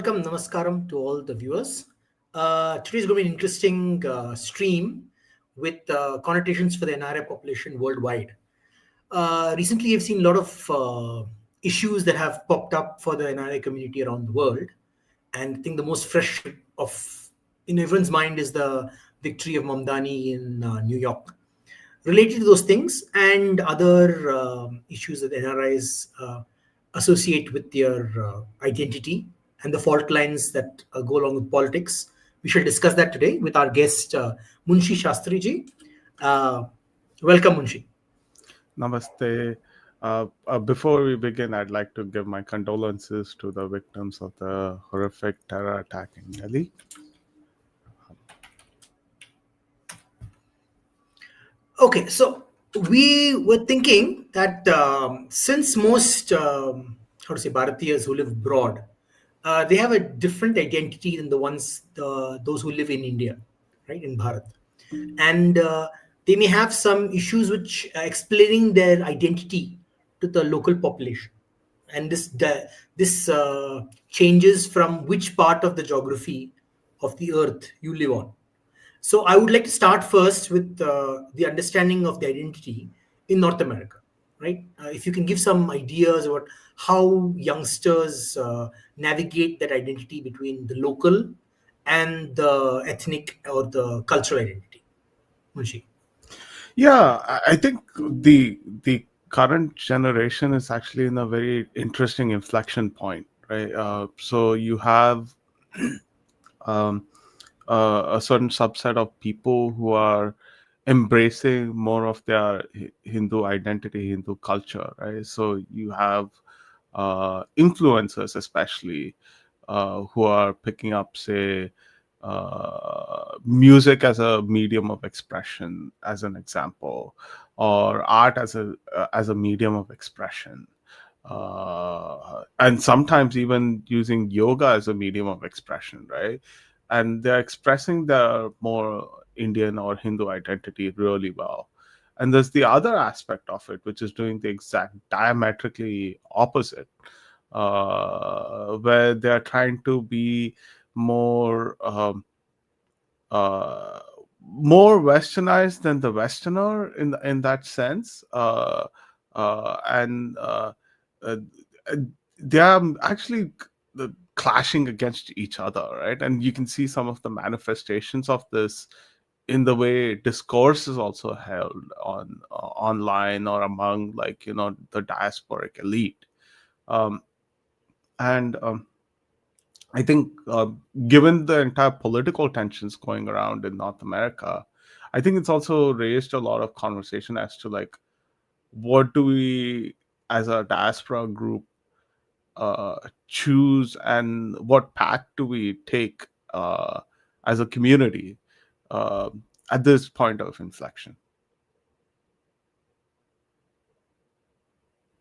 welcome, namaskaram to all the viewers. Today's going to be an interesting stream with connotations for the NRI population worldwide. Recently, I've seen a lot of issues that have popped up for the NRI community around the world, and I think the most fresh of in everyone's mind is the victory of Mamdani in New York. Related to those things and other issues that NRIs associate with their identity and the fault lines that go along with politics. We shall discuss that today with our guest, Munshi Shastriji. Welcome, Munshi. Namaste. Before we begin, I'd like to give my condolences to the victims of the horrific terror attack in Delhi. Okay, so we were thinking that since most, Bharatiyas who live abroad, they have a different identity than those who live in India, right, in Bharat. And they may have some issues which explaining their identity to the local population. And this changes from which part of the geography of the earth you live on. So I would like to start first with the understanding of the identity in North America, right? If you can give some ideas about how youngsters navigate that identity between the local and the ethnic or the cultural identity. Munshi. Yeah, I think the current generation is actually in a very interesting inflection point, right? So you have um, a certain subset of people who are embracing more of their Hindu identity, Hindu culture, right? So you have influencers, especially, who are picking up, say, music as a medium of expression, as an example, or art as a medium of expression, and sometimes even using yoga as a medium of expression, right? And they're expressing their more Indian or Hindu identity really well. And there's the other aspect of it, which is doing the exact diametrically opposite, where they're trying to be more uh, more westernized than the Westerner in that sense, and uh, they are actually clashing against each other, right? And you can see some of the manifestations of this in the way discourse is also held on online or among, like, the diasporic elite. um, and I think, given the entire political tensions going around in North America, I think it's also raised a lot of conversation as to, like, what do we as a diaspora group choose, and what path do we take as a community uh, at this point of inflection.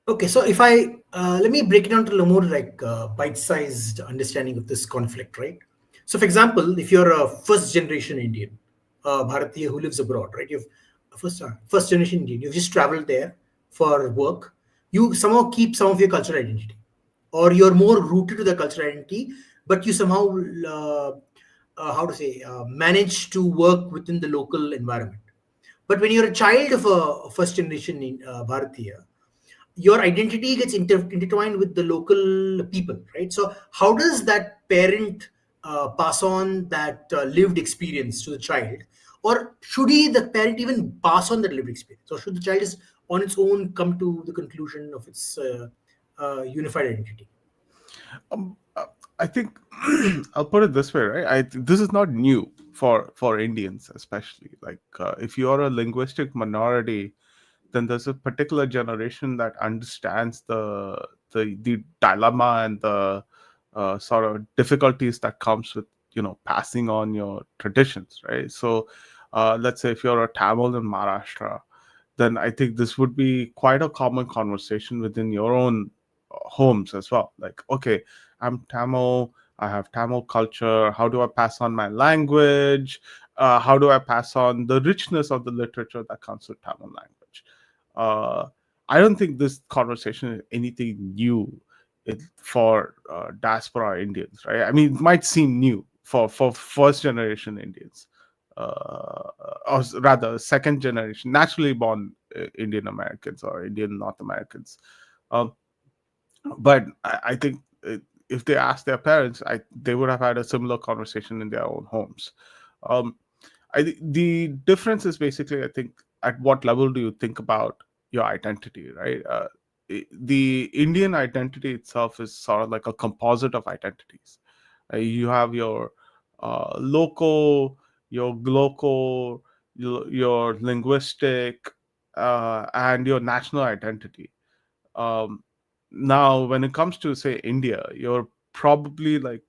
Okay, so if I let me break it down to a more like bite-sized understanding of this conflict, right? So, for example, if you're a first-generation Indian, Bharatiya who lives abroad, right? You've first-generation Indian. You've just traveled there for work. You somehow keep some of your cultural identity, or you're more rooted to the cultural identity, but you somehow manage to work within the local environment. But when you're a child of a first-generation Bharatiya, your identity gets intertwined with the local people, right? So how does that parent pass on that lived experience to the child, or should the parent even pass on that lived experience, or should the child just on its own come to the conclusion of its unified identity? I think I'll put it this way, right? This is not new for Indians, especially. Like, if you are a linguistic minority, then there's a particular generation that understands the dilemma and the sort of difficulties that comes with, passing on your traditions, right? So, let's say if you're a Tamil in Maharashtra, then I think this would be quite a common conversation within your own homes as well. Like, okay, I'm Tamil, I have Tamil culture. How do I pass on my language? How do I pass on the richness of the literature that comes with Tamil language? I don't think this conversation is anything new for diaspora Indians, right? I mean, it might seem new for first generation Indians, rather second generation, naturally born Indian Americans or Indian North Americans. Um, but I think if they asked their parents, they would have had a similar conversation in their own homes. Um, the difference is basically, I think, at what level do you think about your identity, right? The Indian identity itself is sort of like a composite of identities. You have your local, your glocal, your linguistic, and your national identity. Um, Now, when it comes to, say, India, you're probably like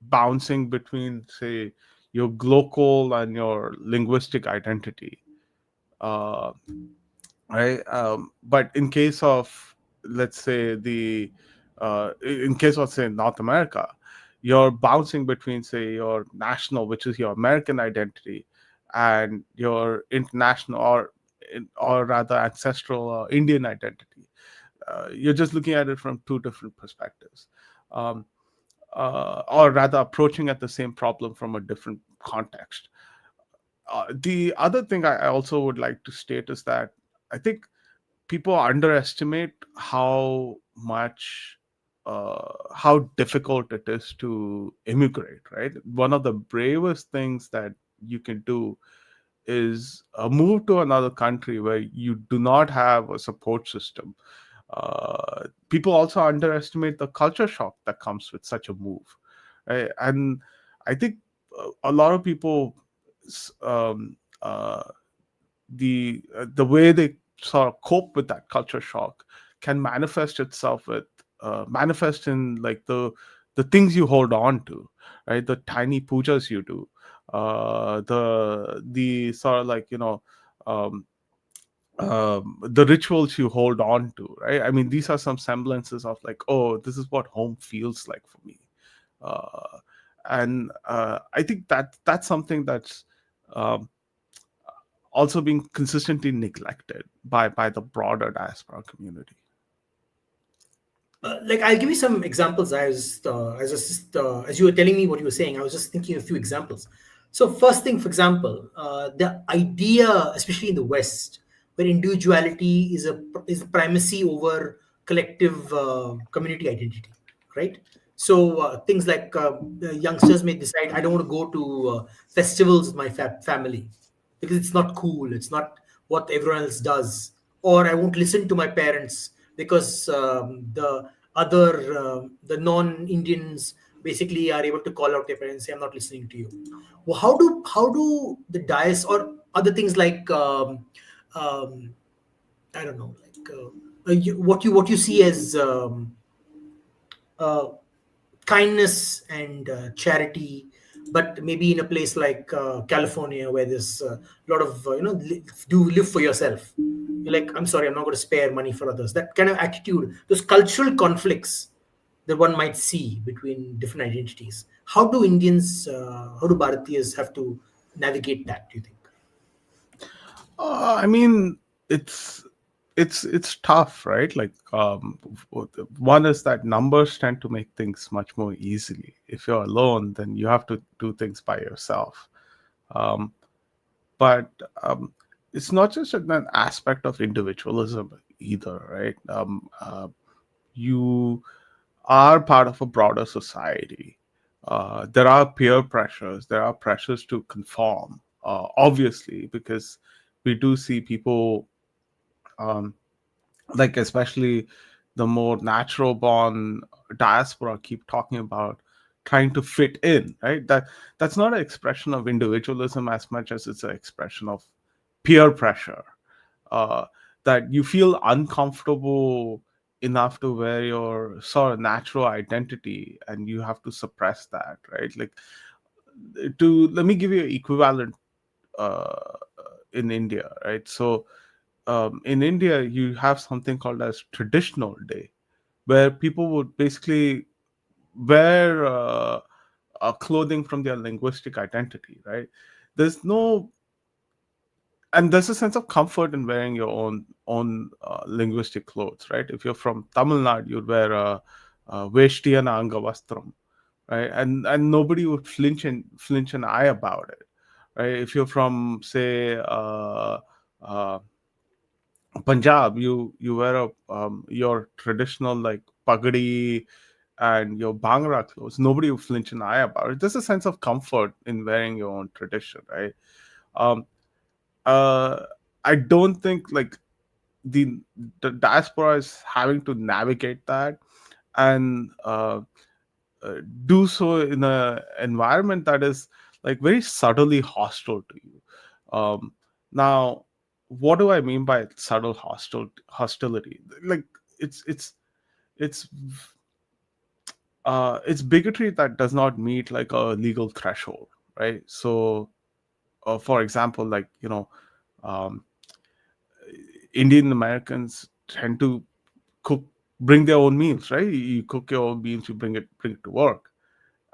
bouncing between, say, your glocal and your linguistic identity, uh, right? But in case of, let's say, in case of, say, North America, you're bouncing between, say, your national, which is your American identity, and your international, or rather ancestral Indian identity. You're just looking at it from two different perspectives. Um, or rather approaching at the same problem from a different context. The other thing I also would like to state is that I think people underestimate how difficult it is to immigrate, right? One of the bravest things that you can do is move to another country where you do not have a support system. People also underestimate the culture shock that comes with such a move, right? And I think a lot of people, uh, the way they sort of cope with that culture shock can manifest in like the things you hold on to, right? The tiny pujas you do, the sort of like, um, the rituals you hold on to, right? I mean, these are some semblances of like, oh, this is what home feels like for me. uh, and I think that's something that's um, also being consistently neglected by the broader diaspora community. Like I'll give you some examples. As you were telling me what you were saying, I was just thinking of a few examples. So first thing, for example, the idea, especially in the West, where individuality is primacy over collective community identity, right? So things like youngsters may decide, I don't want to go to festivals with my family because it's not cool. It's not what everyone else does. Or I won't listen to my parents because the non-Indians basically are able to call out their parents and say, I'm not listening to you. Well, how do the dias or other things like um, I don't know, like what you see as uh, kindness and charity, but maybe in a place like California, where there's a lot of do live for yourself. You're like, I'm sorry, I'm not going to spare money for others. That kind of attitude, those cultural conflicts that one might see between different identities. How do Bharatiyas have to navigate that, do you think? I mean, it's it's tough, right? Like, one is that numbers tend to make things much more easily. If you're alone, then you have to do things by yourself. Um, but it's not just an aspect of individualism either, right? You are part of a broader society. There are peer pressures, there are pressures to conform, obviously, because we do see people, um, like especially the more natural born diaspora, keep talking about trying to fit in, right? That's not an expression of individualism as much as it's an expression of peer pressure. uh, that you feel uncomfortable enough to wear your sort of natural identity and you have to suppress that, right? Like, to let me give you an equivalent uh, in India, right? So in India you have something called as traditional day, where people would basically wear clothing from their linguistic identity, right? There's no, and there's a sense of comfort in wearing your own linguistic clothes, right? If you're from Tamil Nadu, you'd wear a veshtiyana angavastram, right? And nobody would flinch an eye about it, right? If you're from, say, uh, Punjab, you wear your traditional like pagadi and your bhangra clothes. Nobody will flinch an eye about it. There's a sense of comfort in wearing your own tradition, right? Um, uh, I don't think like the the diaspora is having to navigate that and uh, do so in a environment that is like very subtly hostile to you. Now, what do I mean by subtle hostility? Like it's it's it's it's bigotry that does not meet like a legal threshold, right? So, for example, like um, Indian Americans tend to cook, bring their own meals, right? You cook your own meals, you bring it to work,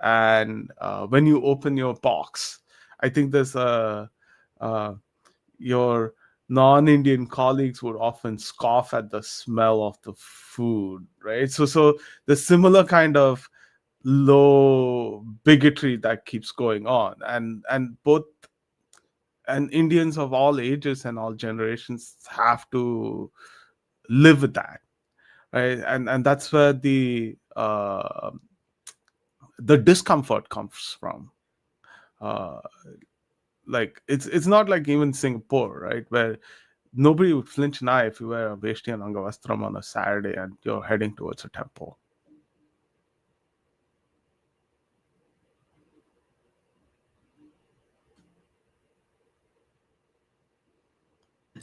and when you open your box, I think there's a your non-Indian colleagues would often scoff at the smell of the food, right? So the similar kind of low bigotry that keeps going on, and both and Indians of all ages and all generations have to live with that, right? And that's where the discomfort comes from. Uh, like it's not like even Singapore, right, where nobody would flinch an eye if you wear a vesti and angavastram on a Saturday and you're heading towards a temple.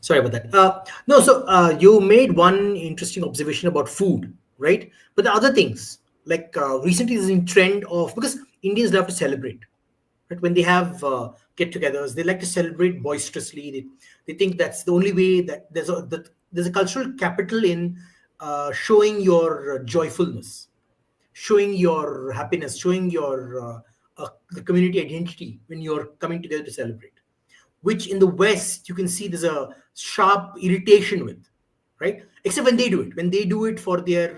Sorry about that. No, so you made one interesting observation about food, right? But the other things, like recently, there's a trend of, because Indians love to celebrate, right? When they have get-togethers, they like to celebrate boisterously. They think that's the only way, that there's a cultural capital in showing your joyfulness, showing your happiness, showing your the community identity when you're coming together to celebrate, which in the West you can see there's a sharp irritation with, right? Except when they do it, for their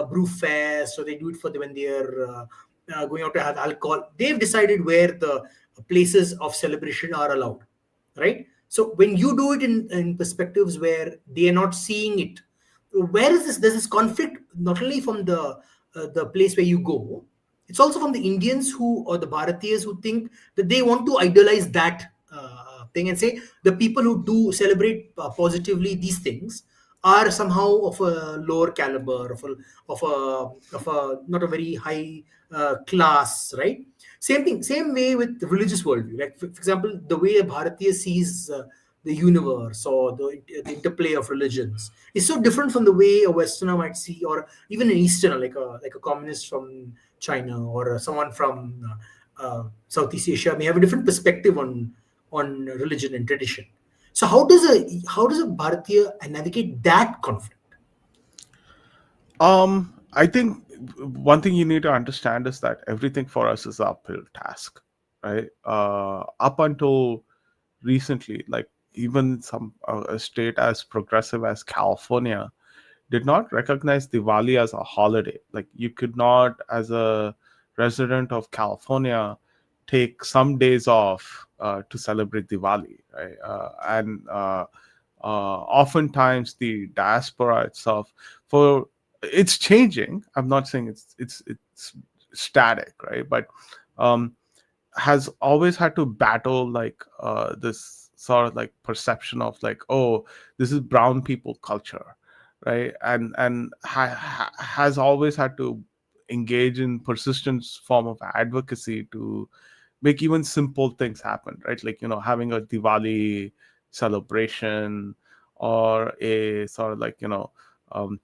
brew fest, or they do it for when they're going out to have alcohol. They've decided where the places of celebration are allowed, right? So when you do it in perspectives where they are not seeing it, where is this? There's this conflict not only from the place where you go, it's also from the Indians who, or the Bharatiyas who think that they want to idolize that thing and say the people who do celebrate positively these things are somehow of a lower caliber, of a not a very high class, right? Same thing, same way with the religious worldview. Like for example, the way a Bharatiya sees the universe, or the interplay of religions, is so different from the way a Westerner might see, or even an Easterner, like a communist from China, or someone from Southeast Asia may have a different perspective on religion and tradition. So how does a Bharatiya navigate that conflict? I think one thing you need to understand is that everything for us is an uphill task, right? Up until recently, like even some a state as progressive as California did not recognize Diwali as a holiday. Like you could not, as a resident of California, take some days off to celebrate Diwali, right? Oftentimes the diaspora itself, for it's changing. I'm not saying it's static, right? But um, has always had to battle like this sort of like perception of like, oh, this is brown people culture, right? And has always had to engage in persistent form of advocacy to make even simple things happen, right? Like having a Diwali celebration, or a sort of like um,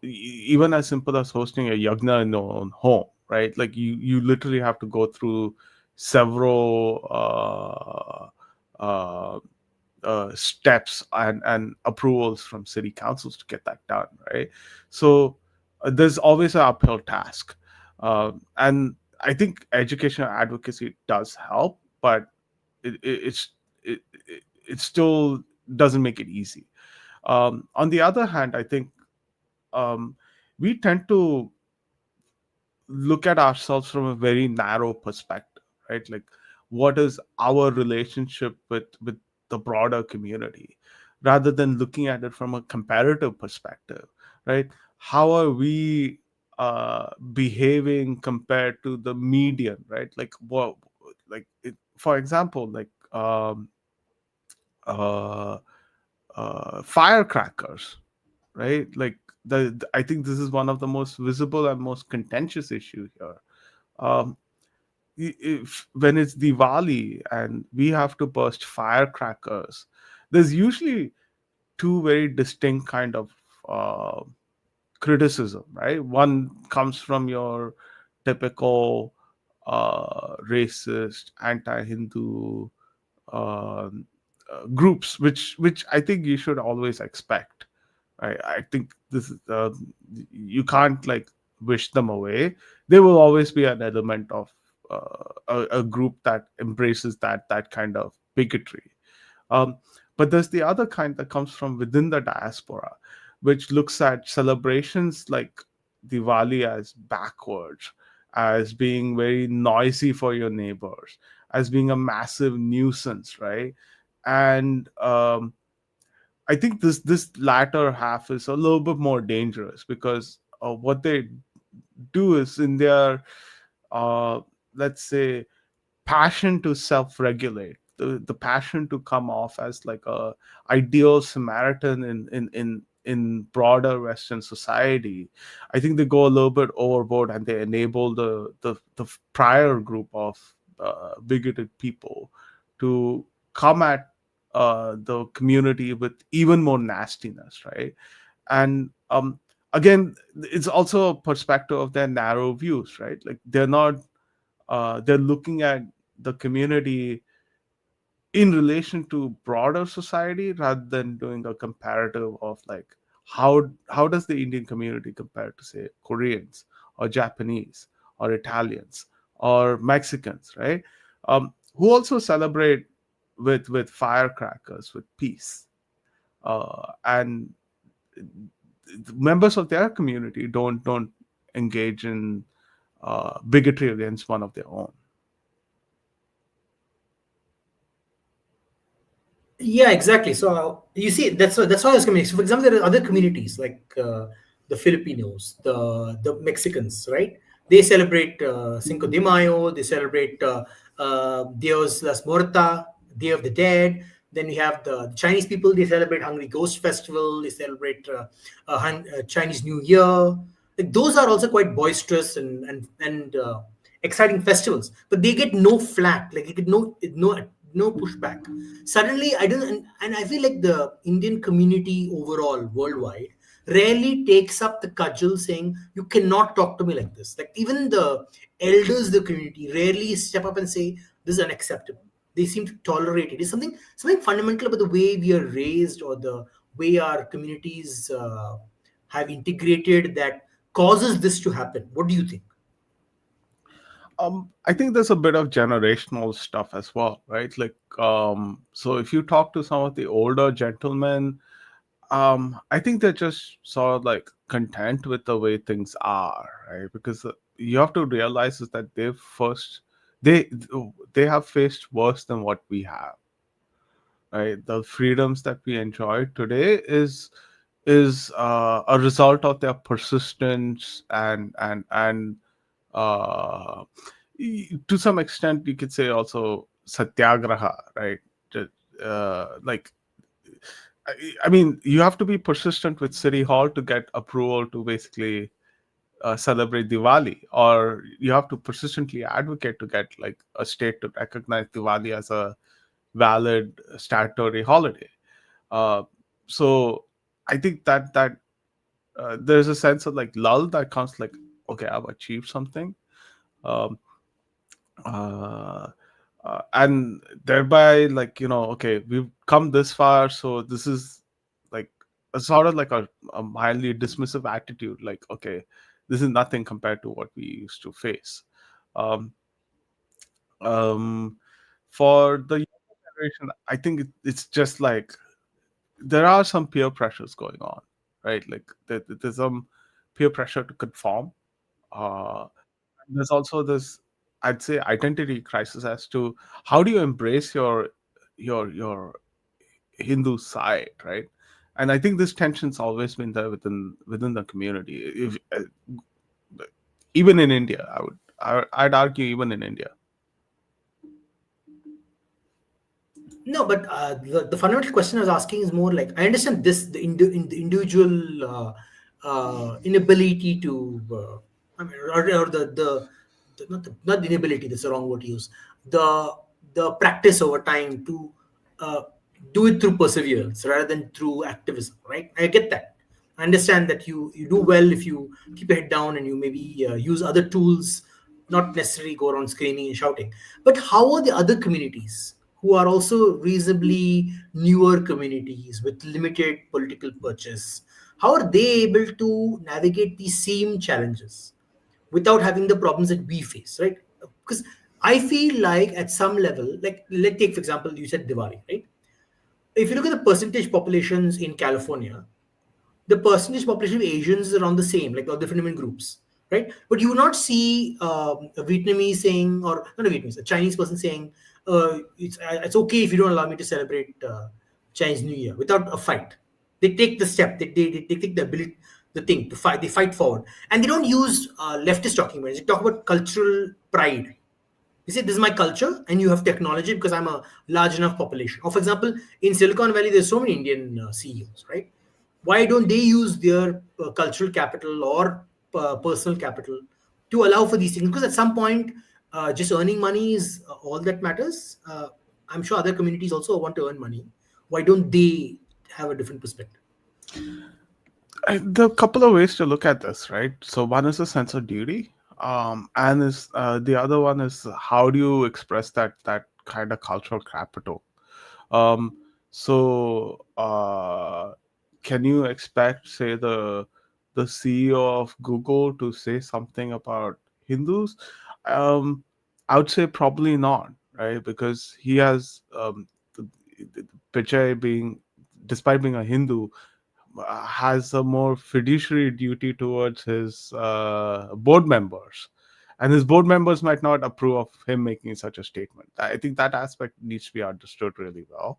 even as simple as hosting a yagna in your own home, right? Like you literally have to go through several steps and approvals from city councils to get that done, right? So there's always an uphill task, and I think educational advocacy does help, but it's it still doesn't make it easy. On the other hand, I think um, we tend to look at ourselves from a very narrow perspective, right? Like, what is our relationship with the broader community, rather than looking at it from a comparative perspective, right? How are we behaving compared to the median, right? Like, what, like for example, like uh, firecrackers, right? Like, I think this is one of the most visible and most contentious issue here. um, if when it's Diwali and we have to burst firecrackers, there's usually two very distinct kind of uh, criticism, right? One comes from your typical racist, anti-Hindu um, groups, which I think you should always expect. I think this is you can't like wish them away. There will always be an element of a group that embraces that kind of bigotry. Um, but there's the other kind that comes from within the diaspora, which looks at celebrations like Diwali as backwards, as being very noisy for your neighbors, as being a massive nuisance, right? And I think this latter half is a little bit more dangerous, because what they do is, in their uh, let's say, passion to self-regulate, the passion to come off as like a ideal Samaritan in broader Western society, I think they go a little bit overboard, and they enable the prior group of bigoted people to come at the community with even more nastiness, right? And again, it's also a perspective of their narrow views, right? Like, they're looking at the community in relation to broader society, rather than doing a comparative of like, how does the Indian community compare to, say, Koreans or Japanese or Italians or Mexicans, right? Who also celebrate with firecrackers, with peace, and members of their community don't engage in bigotry against one of their own. Yeah, exactly. So you see, that's why I was coming. So, for example, there are other communities like the Filipinos, the Mexicans, right? They celebrate Cinco de Mayo. They celebrate Dios las Muerta, Day of the Dead. Then we have the Chinese people. They celebrate Hungry Ghost Festival. They celebrate Chinese New Year. Like, those are also quite boisterous and exciting festivals, but they get no flack. Like, they get no pushback. Suddenly, I don't, and I feel like the Indian community overall worldwide rarely takes up the cudgel, saying you cannot talk to me like this. Like, even the elders of the community rarely step up and say this is unacceptable. They seem to tolerate it. It's something fundamental about the way we are raised, or the way our communities have integrated, that causes this to happen. What do you think? I think there's a bit of generational stuff as well, right? Like, so if you talk to some of the older gentlemen, I think they're just sort of like content with the way things are, right? Because you have to realize is that they they have faced worse than what we have, right? The freedoms that we enjoy today is a result of their persistence and uh, to some extent you could say also satyagraha, right? Ju- like, I mean, you have to be persistent with city hall to get approval to basically celebrate Diwali, or you have to persistently advocate to get like a state to recognize Diwali as a valid statutory holiday. uh, so I think that there's a sense of like lull that comes, like, okay, I've achieved something. um, uh, and thereby, like, okay, we've come this far, so this is like a sort of like a mildly dismissive attitude, like, okay, this is nothing compared to what we used to face. um, um, for the younger situation, I think it's just like there are some peer pressures going on, right? Like there's some peer pressure to conform. Uh, there's also this, I'd say, identity crisis as to how do you embrace your Hindu side, right? And I think this tension's always been there within the community. If even in India, I'd argue even in India. No, but the fundamental question I was asking is more like I understand this the individual inability to I mean, or not the inability, that's the wrong word to use, the the practice over time to uh, do it through perseverance rather than through activism, right? I get that. I understand that you do well if you keep your head down and you maybe use other tools, not necessarily go around screaming and shouting. But how are the other communities who are also reasonably newer communities with limited political purchase? How are they able to navigate these same challenges without having the problems that we face, right? Because I feel like at some level, like let's take for example, you said Diwali, right? If you look at the percentage populations in California, the percentage population of Asians is around the same, like all different groups, right? But you will not see a Vietnamese saying, or not a Vietnamese, a Chinese person saying, it's okay if you don't allow me to celebrate Chinese New Year without a fight. They take the step, they take the ability, the thing to fight, they fight forward. And they don't use leftist talking points, they talk about cultural pride. You say, this is my culture, and you have to acknowledge it because I'm a large enough population. Or, for example, in Silicon Valley, there's so many Indian CEOs, right? Why don't they use their cultural capital or personal capital to allow for these things? Because at some point, just earning money is all that matters. I'm sure other communities also want to earn money. Why don't they have a different perspective? There are a couple of ways to look at this, right? So one is a sense of duty, and is the other one is how do you express that kind of cultural capital. Um, so can you expect, say, the CEO of Google to say something about Hindus? Um, I would say probably not, right? Because he has Pichai being, despite being a Hindu, has a more fiduciary duty towards his board members, and his board members might not approve of him making such a statement. I think that aspect needs to be understood really well.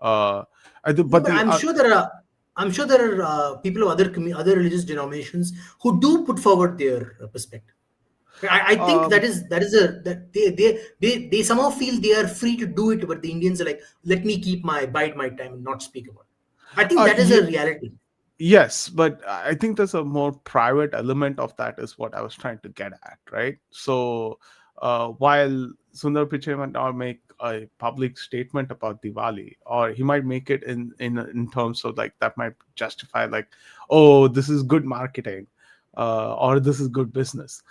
uh No, but but the I'm sure there are people of other religious denominations who do put forward their perspective. I think um that is a that they somehow feel they are free to do it, but the Indians are like, let me keep my bide my time and not speak about it. I think that is a ye- reality. yes, but I think there's a more private element of that, is what I was trying to get at, right? So while Sundar Pichai might not make a public statement about Diwali, or he might make it in terms of like that might justify like, oh, this is good marketing, or this is good business.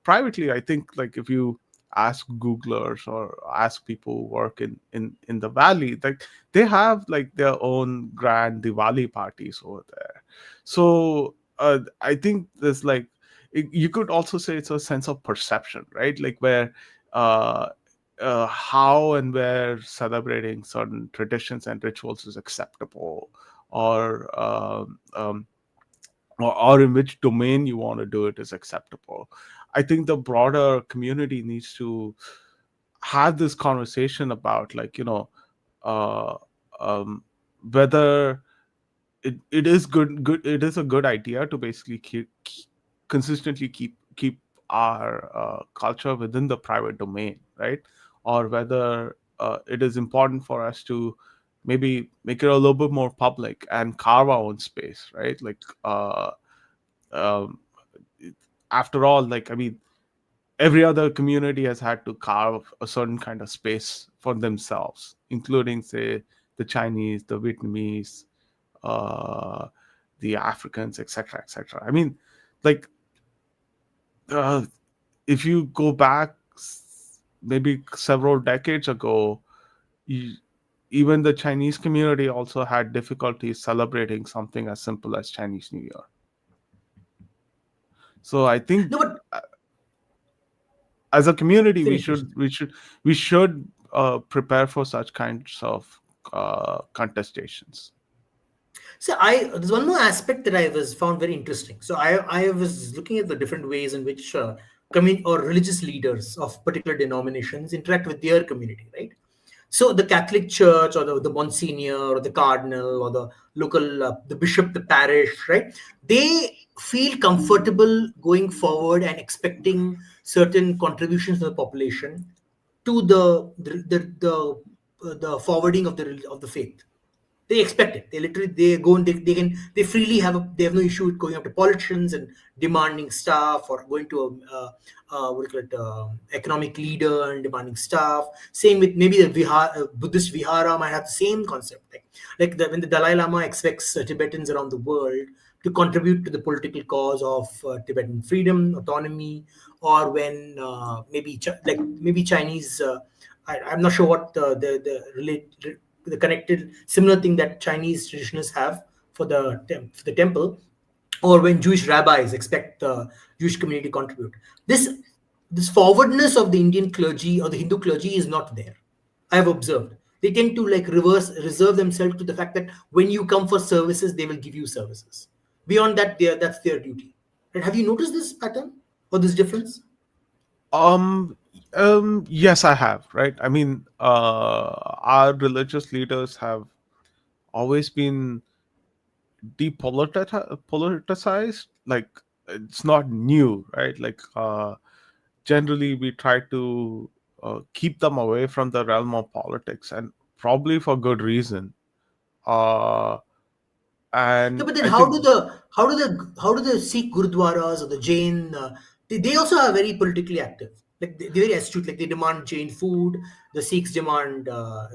Privately, I think, like, if you ask Googlers or ask people who work in the valley, like, they have like their own grand Diwali parties over there. So I think there's like, you could also say it's a sense of perception, right? Like where uh, how and where celebrating certain traditions and rituals is acceptable, or or in which domain you want to do it is acceptable. I think the broader community needs to have this conversation about, like, uh, um, whether it is good it is a good idea to basically consistently keep our culture within the private domain, right? Or whether it is important for us to maybe make it a little bit more public and carve our own space, right? Like um, after all, like, I mean, every other community has had to carve a certain kind of space for themselves, including, say, the Chinese, the Vietnamese, uh, the Africans, etc., etc. I mean, like, uh, if you go back maybe several decades ago, you, even the Chinese community also had difficulties celebrating something as simple as Chinese New Year. So I think No, but as a community, we finish. should we should we should prepare for such kinds of contestations. So there's one more aspect that I was found very interesting. So I was looking at the different ways in which or religious leaders of particular denominations interact with their community, right? So the Catholic Church, or the Monsignor, or the Cardinal, or the local the bishop, the parish, right? They feel comfortable going forward and expecting certain contributions from the population to the forwarding of the faith. They expect it. They literally they go and they freely they have no issue with going up to politicians and demanding stuff, or going to what do you call it, economic leader and demanding stuff. Same with maybe the Buddhist vihara might have the same concept. When the Dalai Lama expects Tibetans around the world to contribute to the political cause of Tibetan freedom, autonomy, or when maybe Chinese. I'm not sure what the connected similar thing that Chinese traditionalists have for the temple, or when Jewish rabbis expect the Jewish community to contribute. This this forwardness of the Indian clergy or the Hindu clergy is not there. I have observed. They tend to reserve themselves to the fact that when you come for services, they will give you services. Beyond that, that's their duty. And have you noticed this pattern or this difference? Um, yes, I have. Right. I mean, our religious leaders have always been politicized. Like, it's not new, right? Like, generally we try to keep them away from the realm of politics, and probably for good reason. Uh, Yeah, and but then I think how do the Sikh gurudwaras or the Jain they also are very politically active. Like they're very astute. Like they demand Jain food. The Sikhs demand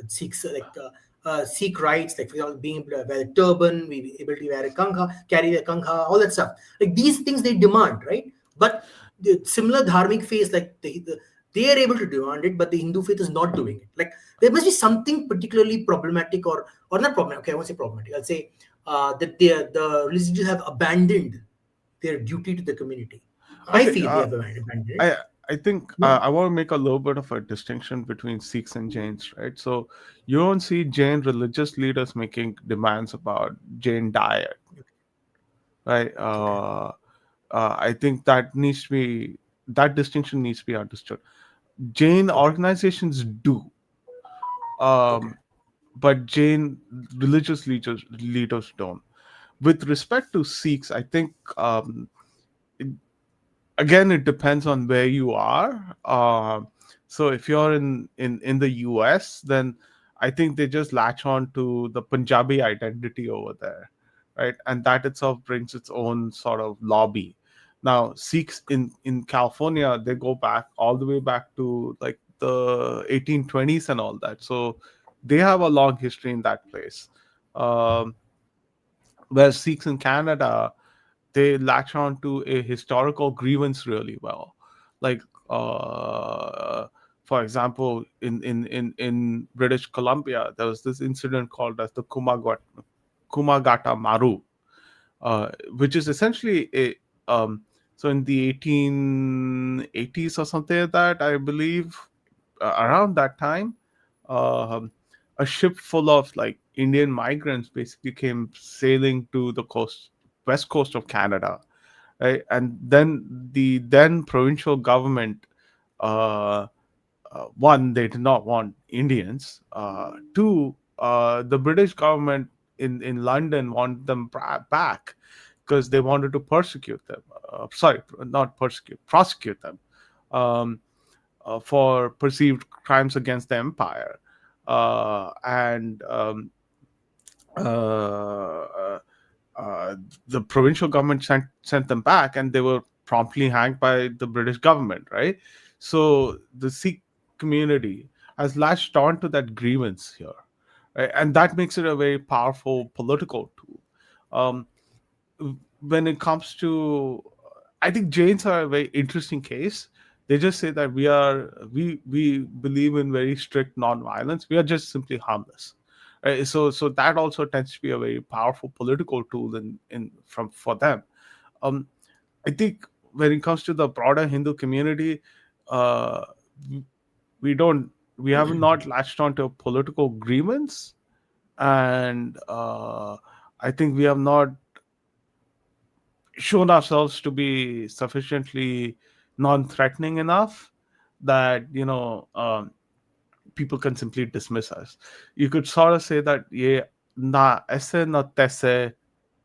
Sikhs Sikh rights. Like for example, being able to wear a turban, be able to wear a kankha, carry a kankha, all that stuff. Like these things they demand, right? But the similar dharmic faith, like they are able to demand it, but the Hindu faith is not doing it. Like there must be something particularly problematic, or not problematic. Okay, I won't say problematic. I'll say that the religions have abandoned their duty to the community. I okay. feel they have abandoned it. I I think Yeah. I want to make a little bit of a distinction between Sikhs and Jains, right? So you don't see Jain religious leaders making demands about Jain diet, right? Okay. I think that distinction needs to be understood. Jain Okay. organizations do, Okay. um, but Jain religious leaders don't. With respect to Sikhs, I think again it depends on where you are. So if you're in the US, then I think they just latch on to the Punjabi identity over there, right? And that itself brings its own sort of lobby. Now Sikhs in California, they go back all the way back to like the 1820s and all that, so they have a long history in that place. um, where Sikhs in Canada, they latch on to a historical grievance really well. Like, for example, in British Columbia, there was this incident called as the Kumagata Maru, which is essentially a so in the 1880s or something like that, I believe, around that time, um, a ship full of like Indian migrants basically came sailing to the west coast of Canada, right? And then the then provincial government, uh, one, they did not want Indians. Two, the British government in London wanted them back because they wanted to persecute them. Sorry, not persecute, prosecute them um, for perceived crimes against the empire. And uh, uh, the provincial government sent them back, and they were promptly hanged by the British government, right? So the Sikh community has latched on to that grievance here, right? And that makes it a very powerful political tool. Um, when it comes to, I think Jains are a very interesting case. They just say that we believe in very strict non-violence. We are just simply harmless, right? So that also tends to be a very powerful political tool in from for them. um I think when it comes to the broader Hindu community, uh we don't we have not latched onto a political grievance, and I think we have not shown ourselves to be sufficiently non-threatening enough that people can simply dismiss us. You could sort of say that yeah, na aise na taise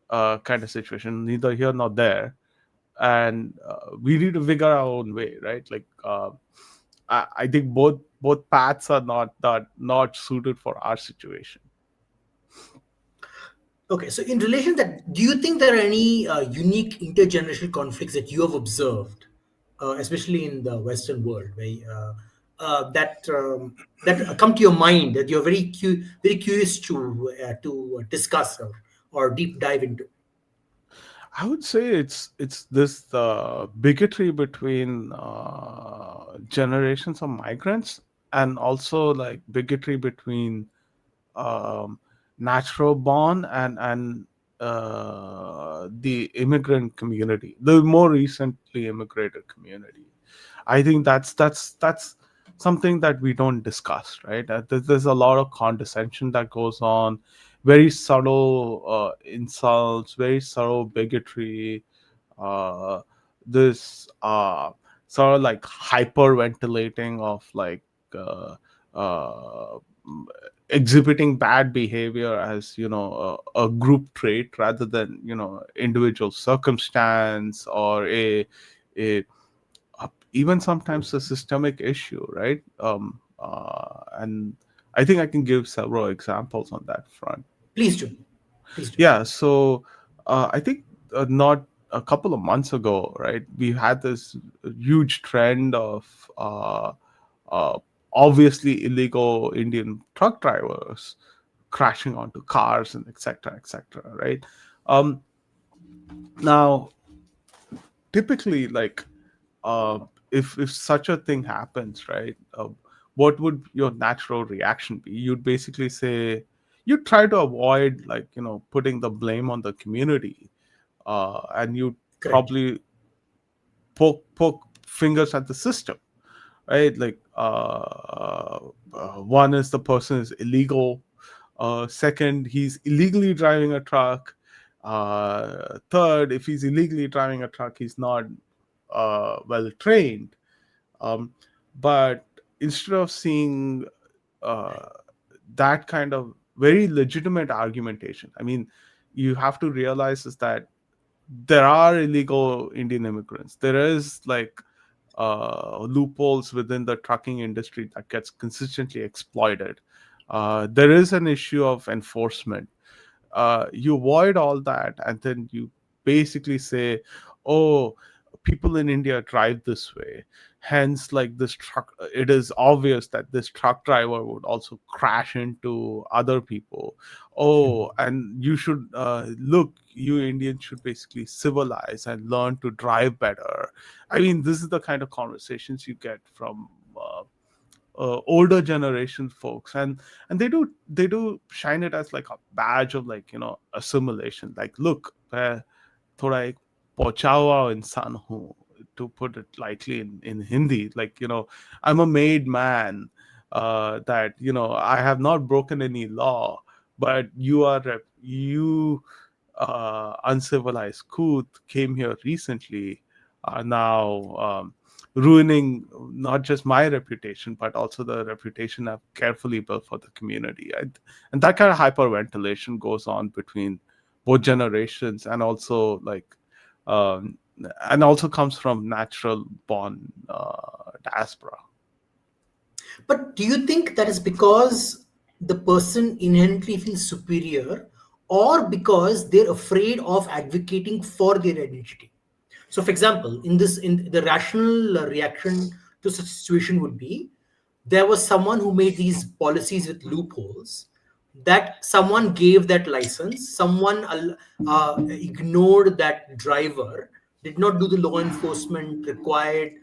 kind of situation, neither here nor there, and we need to figure our own way, right? Like I think both paths are not suited for our situation. Okay, so in relation to that, do you think there are any unique intergenerational conflicts that you have observed, especially in the Western world, where that come to your mind that you're very curious to discuss or deep dive into? I would say it's this bigotry between generations of migrants, and also like bigotry between um, natural born and the immigrant community, the more recently immigrated community. I think that's something that we don't discuss, right? There's a lot of condescension that goes on, very subtle insults, very subtle bigotry, uh, this sort of like hyperventilating of like uh, uh, m- exhibiting bad behavior as a group trait rather than individual circumstance or a even sometimes a systemic issue, right? And I think I can give several examples on that front. Please do, please do. Yeah, so I think not a couple of months ago, right, we had this huge trend of uh, obviously illegal Indian truck drivers crashing onto cars and etc., right? Um, Now, typically, like if such a thing happens, right, what would your natural reaction be? You'd basically say you try to avoid like putting the blame on the community, and you Correct. probably poke fingers at the system, right? Like one is the person is illegal, second he's illegally driving a truck, third if he's illegally driving a truck he's not well trained. um, but instead of seeing uh, that kind of very legitimate argumentation, I mean, you have to realize is that there are illegal Indian immigrants. There is like loopholes within the trucking industry that gets consistently exploited. There is an issue of enforcement. You avoid all that, and then you basically say, "Oh, people in India drive this way. Hence, like this truck, it is obvious that this truck driver would also crash into other people. Oh, and you should look. You Indians should basically civilize and learn to drive better." I mean, this is the kind of conversations you get from older generation folks, and they do shine it as like a badge of like assimilation. Like, look, मैं थोड़ा एक पहुंचा हुआ इंसान हूँ, to put it lightly in Hindi. Like, I'm a made man, that I have not broken any law, but you uncivilized Kuth came here recently, are now ruining not just my reputation, but also the reputation I've carefully built for the community. And that kind of hyperventilation goes on between both generations, and also like, um, and also comes from natural born diaspora. But do you think that is because the person inherently feels superior, or because they're afraid of advocating for their identity? So, for example, in the rational reaction to such a situation would be, there was someone who made these policies with loopholes, that someone gave that license, someone ignored that driver, did not do the law enforcement required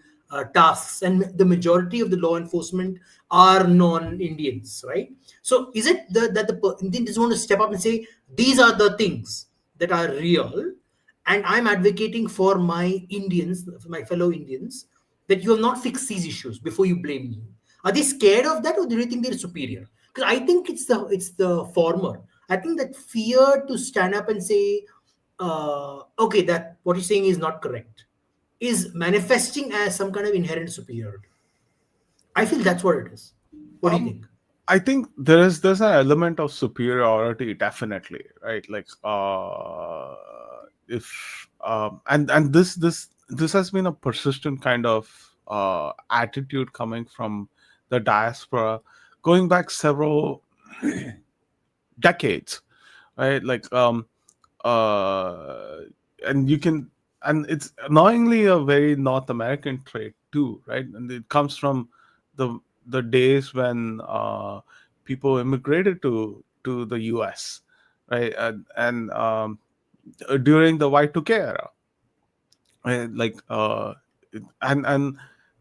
tasks, and the majority of the law enforcement are non-Indians, right? So is it that the Indian just want to step up and say these are the things that are real, and I'm advocating for my Indians, for my fellow Indians, that you have not fixed these issues before you blame me. Are they scared of that, or do they think they're superior? Because I think it's the former. I think that fear to stand up and say, okay, that what you're saying is not correct, is manifesting as some kind of inherent superiority. I feel that's what it is. What do you Um, think? I think there's an element of superiority, definitely, right? Like, if and this has been a persistent kind of attitude coming from the diaspora, going back several decades, right? Like, uh and you can and it's annoyingly a very North American trait too, right? And it comes from the the days when people immigrated to the US, right? And during the Y2K era, like, and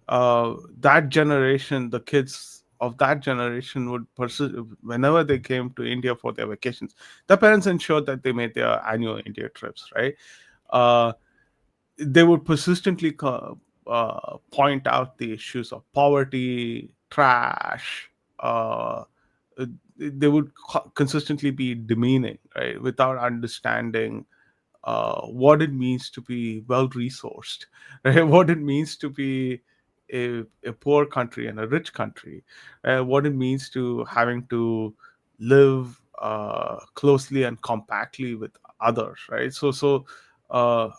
that generation, the kids of that generation would persist whenever they came to India for their vacations. The parents ensured that they made their annual India trips, right? uh, they would persistently point out the issues of poverty, trash. They would consistently be demeaning, right, without understanding what it means to be well resourced, right? What it means to be a poor country and a rich country, what it means to having to live closely and compactly with others, right? Uh,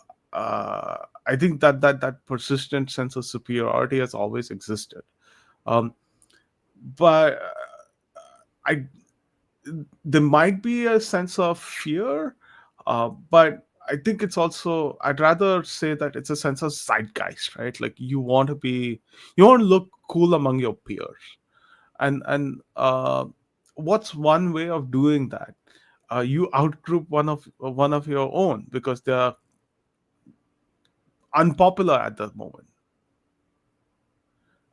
I think that persistent sense of superiority has always existed. Um, but I there might be a sense of fear, but I think it's also, I'd rather say that it's a sense of zeitgeist, right? Like, you want to look cool among your peers, and what's one way of doing that? You outgroup one of your own because they're unpopular at the moment,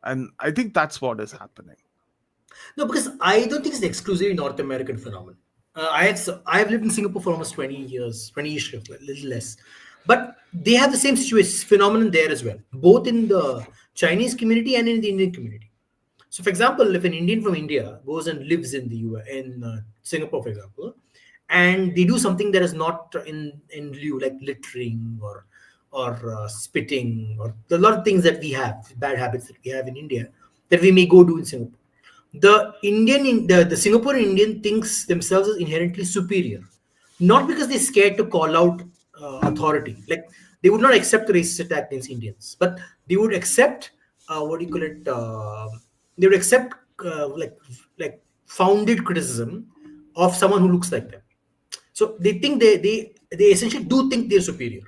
and I think that's what is happening. No, because I don't think it's an exclusively North American phenomenon. I have lived in Singapore for almost 20 years, 20-ish, a little less, but they have the same situation phenomenon there as well, both in the Chinese community and in the Indian community. So, for example, if an Indian from India goes and lives in the US, in Singapore, for example, and they do something that is not in lieu, like littering or spitting, or a lot of things that we have, bad habits that we have in India, that we may go do in Singapore. The Singaporean Indian thinks themselves as inherently superior, not because they're scared to call out authority. Like, they would not accept a racist attack against Indians, but they would accept what do you call it? They would accept like founded criticism of someone who looks like them. So they think they essentially do think they're superior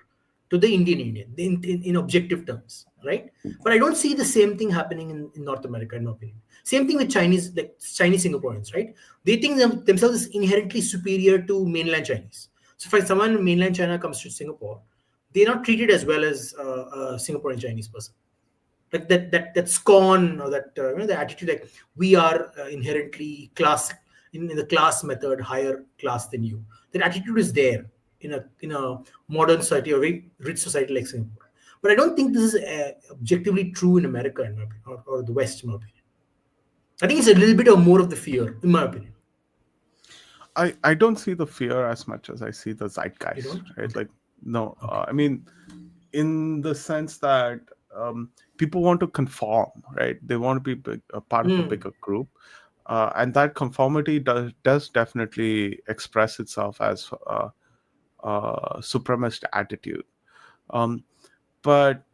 to the Indian in objective terms, right? But I don't see the same thing happening in North America, in my opinion. Same thing with Chinese, like Chinese Singaporeans, right? They think themselves as inherently superior to mainland Chinese. So if someone in mainland China comes to Singapore, they're not treated as well as a Singaporean Chinese person. Like that scorn, or that the attitude, like we are inherently class, in the class method, higher class than you. That attitude is there in a modern society, or very rich society like Singapore. But I don't think this is objectively true in America, in my opinion, or the West, in my opinion. I think it's a little bit of more of the fear, in my opinion. I don't see the fear as much as I see the You zeitgeist, don't? right? Okay. Like, no, Okay. I mean, in the sense that people want to conform, right? They want to be a part of a Hmm. bigger group, and that conformity does definitely express itself as supremacist attitude. Um, but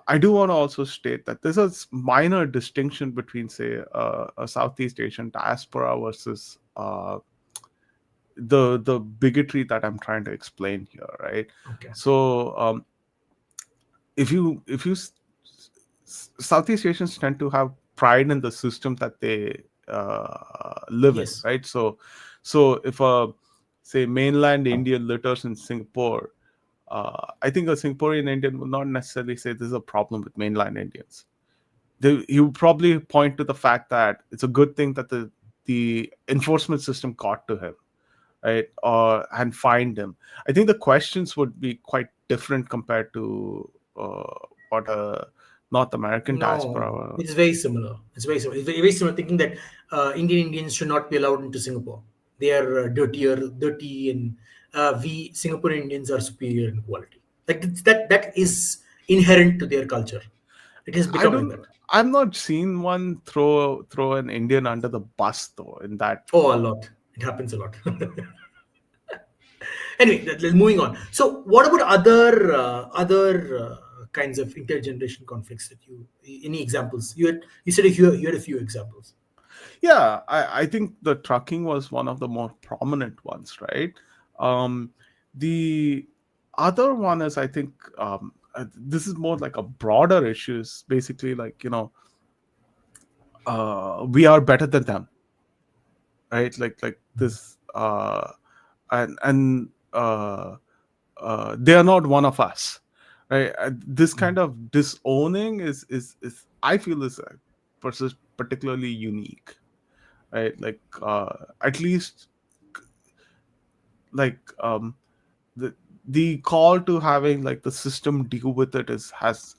I do want to also state that there's a minor distinction between, say, a Southeast Asian diaspora versus the bigotry that I'm trying to explain here, right? Okay. So, if you Southeast Asians tend to have pride in the system that they live in, Yes. right? So if a, say, mainland Indian litters in Singapore, I think a Singaporean Indian will not necessarily say this is a problem with mainland Indians. He would probably point to the fact that it's a good thing that the enforcement system got to him, right? Or and find him. I think the questions would be quite different compared to what a North American No, diaspora. it's very similar. It's very similar. It's very similar. Thinking that Indian Indians should not be allowed into Singapore. They are dirty, and we Singaporean Indians are superior in quality. Like that is inherent to their culture. It has I become like don't. that. I've not seen one throw an Indian under the bus though. In that, Oh, a lot. It happens a lot. Anyway, moving on. So, what about other kinds of intergeneration conflicts that you? Any examples? You said you had a few examples. yeah, I think the trucking was one of the more prominent ones, right? Um, the other one is, I think, this is more like a broader issue. Is basically like, we are better than them, right? Like this, and they are not one of us, right? This kind of disowning is I feel is particularly unique, right? Like at least like the the call to having like the system deal with it is has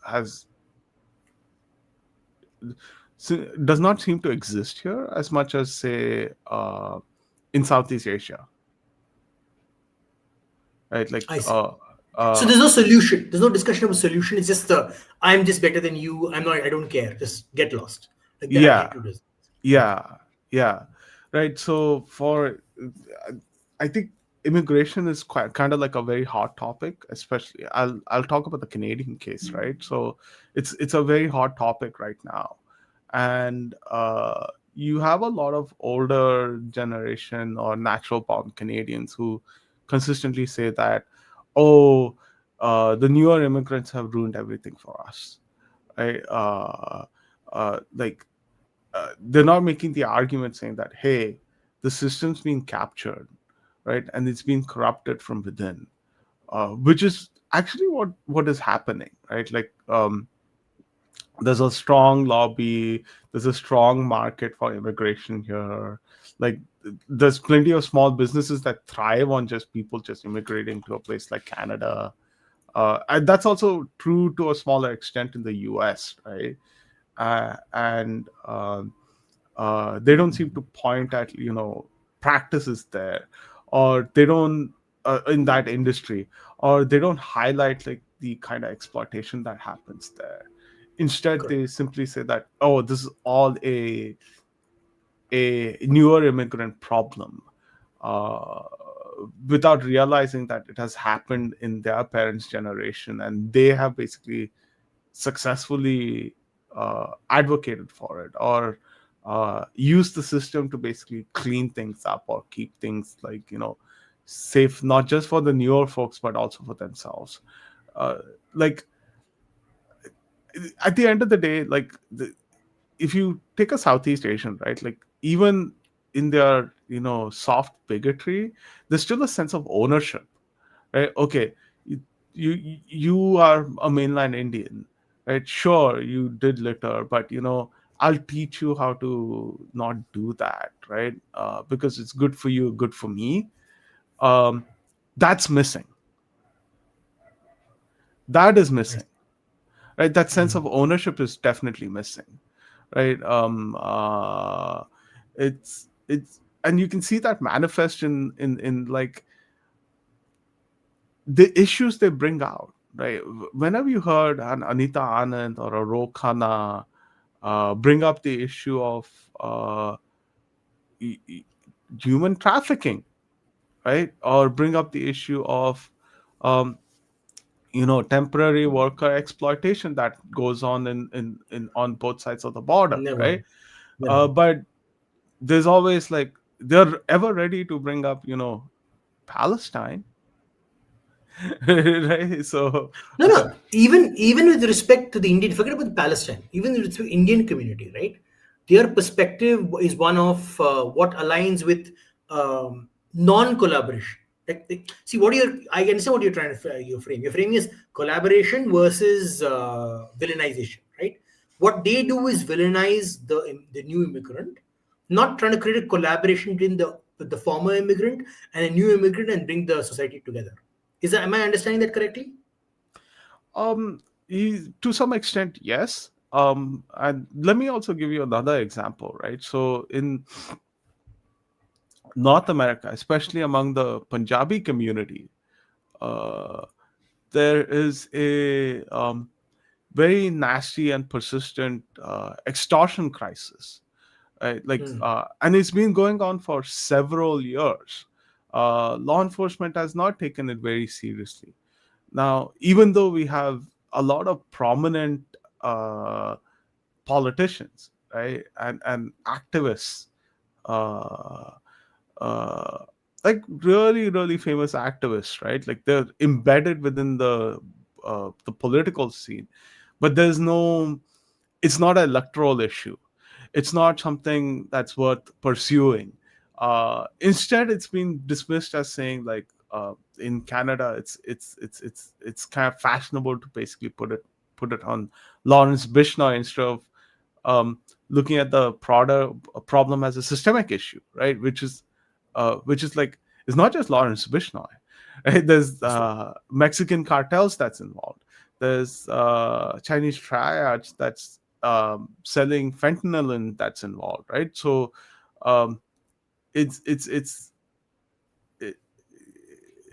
does not seem to exist here as much as say in Southeast Asia, right? Like I see. So uh, there's no solution. There's no discussion of a solution. It's just I'm just better than you. I'm not. I don't care. Just get lost. Like that yeah, attitude is. Okay. yeah, yeah, right. So for I think immigration is quite kind of like a very hot topic, especially I'll talk about the Canadian case, right? So it's a very hot topic right now, and you have a lot of older generation or natural born Canadians who consistently say that, oh, the newer immigrants have ruined everything for us, right? Like they're not making the argument saying that, hey, the system's being captured, right, and it's being corrupted from within, which is actually what is happening, right? Like there's a strong lobby, there's a strong market for immigration here. Like there's plenty of small businesses that thrive on just people just immigrating to a place like Canada, and that's also true to a smaller extent in the US, right? And they don't seem to point at practices there, or they don't in that industry, or they don't highlight like the kind of exploitation that happens there. Instead Correct. they simply say that, oh, this is all a newer immigrant problem, uh, without realizing that it has happened in their parents generation, and they have basically successfully advocated for it, or use the system to basically clean things up or keep things like safe, not just for the newer folks but also for themselves. uh, like at the end of the day, like if you take a Southeast Asian, right, like even in their soft bigotry, there's still a sense of ownership, right? Okay, you are a mainland Indian, right? Sure, you did litter, but I'll teach you how to not do that, right? Because it's good for you, good for me. um that's missing. That is I see. missing, right? That sense of ownership is definitely missing, right? It's and you can see that manifest in like the issues they bring out, right? Whenever you heard an Anita Anand or a Ro Khanna bring up the issue of e- e- human trafficking, right, or bring up the issue of um, temporary worker exploitation that goes on in on both sides of the border, Never. right? Never. But there's always like they're ever ready to bring up Palestine. Right? So No, no. Even with respect to the Indian, forget about Palestine. Even with respect to Indian community, right? Their perspective is one of what aligns with non-collaboration. See what you're. I understand what you're trying to your frame. Your framing is collaboration versus villainization, right? What they do is villainize the new immigrant, not trying to create a collaboration between the former immigrant and a new immigrant and bring the society together. Is that, am I understanding that correctly? To some extent, yes. And let me also give you another example, right? So in North America, especially among the Punjabi community, uh, there is a very nasty and persistent extortion crisis, right? And it's been going on for several years. Law enforcement has not taken it very seriously. Now, even though we have a lot of prominent uh, politicians, right, and activists, uh, uh, like really really famous activists, right, like they're embedded within the political scene, but there's no, it's not an electoral issue, it's not something that's worth pursuing. Instead it's been dismissed as saying like, in Canada it's kind of fashionable to basically put it on Lawrence Bishnoi instead of um, looking at the broader problem as a systemic issue, right? Which is like, it's not just Lawrence Bishnoi, right? There's Mexican cartels that's involved. There's Chinese triads that's selling fentanyl and that's involved, right? So um, it's it,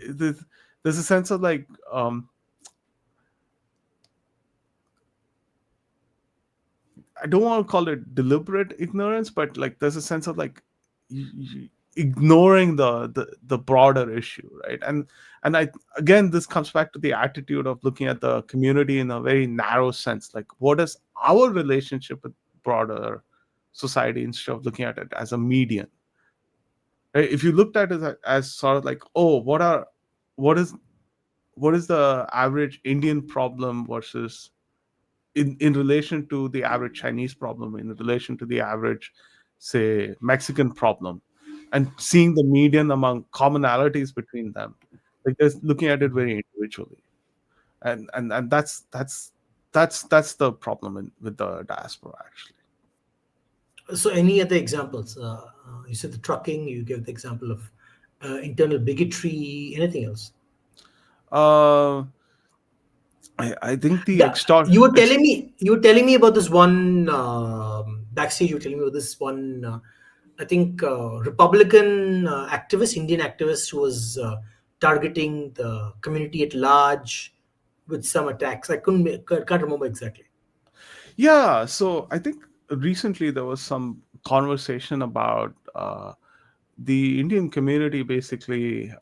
there's a sense of like, I don't want to call it deliberate ignorance, but like there's a sense of like ignoring the broader issue, right? And I, again, this comes back to the attitude of looking at the community in a very narrow sense. Like, what is our relationship with broader society instead of looking at it as a median? Right? If you looked at it as sort of like, oh, what is what is the average Indian problem versus in relation to the average Chinese problem, in relation to the average, say, Mexican problem, and seeing the median among commonalities between them, like just looking at it very individually, and that's the problem with the diaspora actually. So, any other examples? You said the trucking. You gave the example of internal bigotry. Anything else? Uh, I think the The, you were telling me about this one backstage. You were telling me about this one. I think Republican activist, Indian activist, who was targeting the community at large with some attacks. Can't remember exactly. Yeah, so I think recently there was some conversation about the Indian community basically.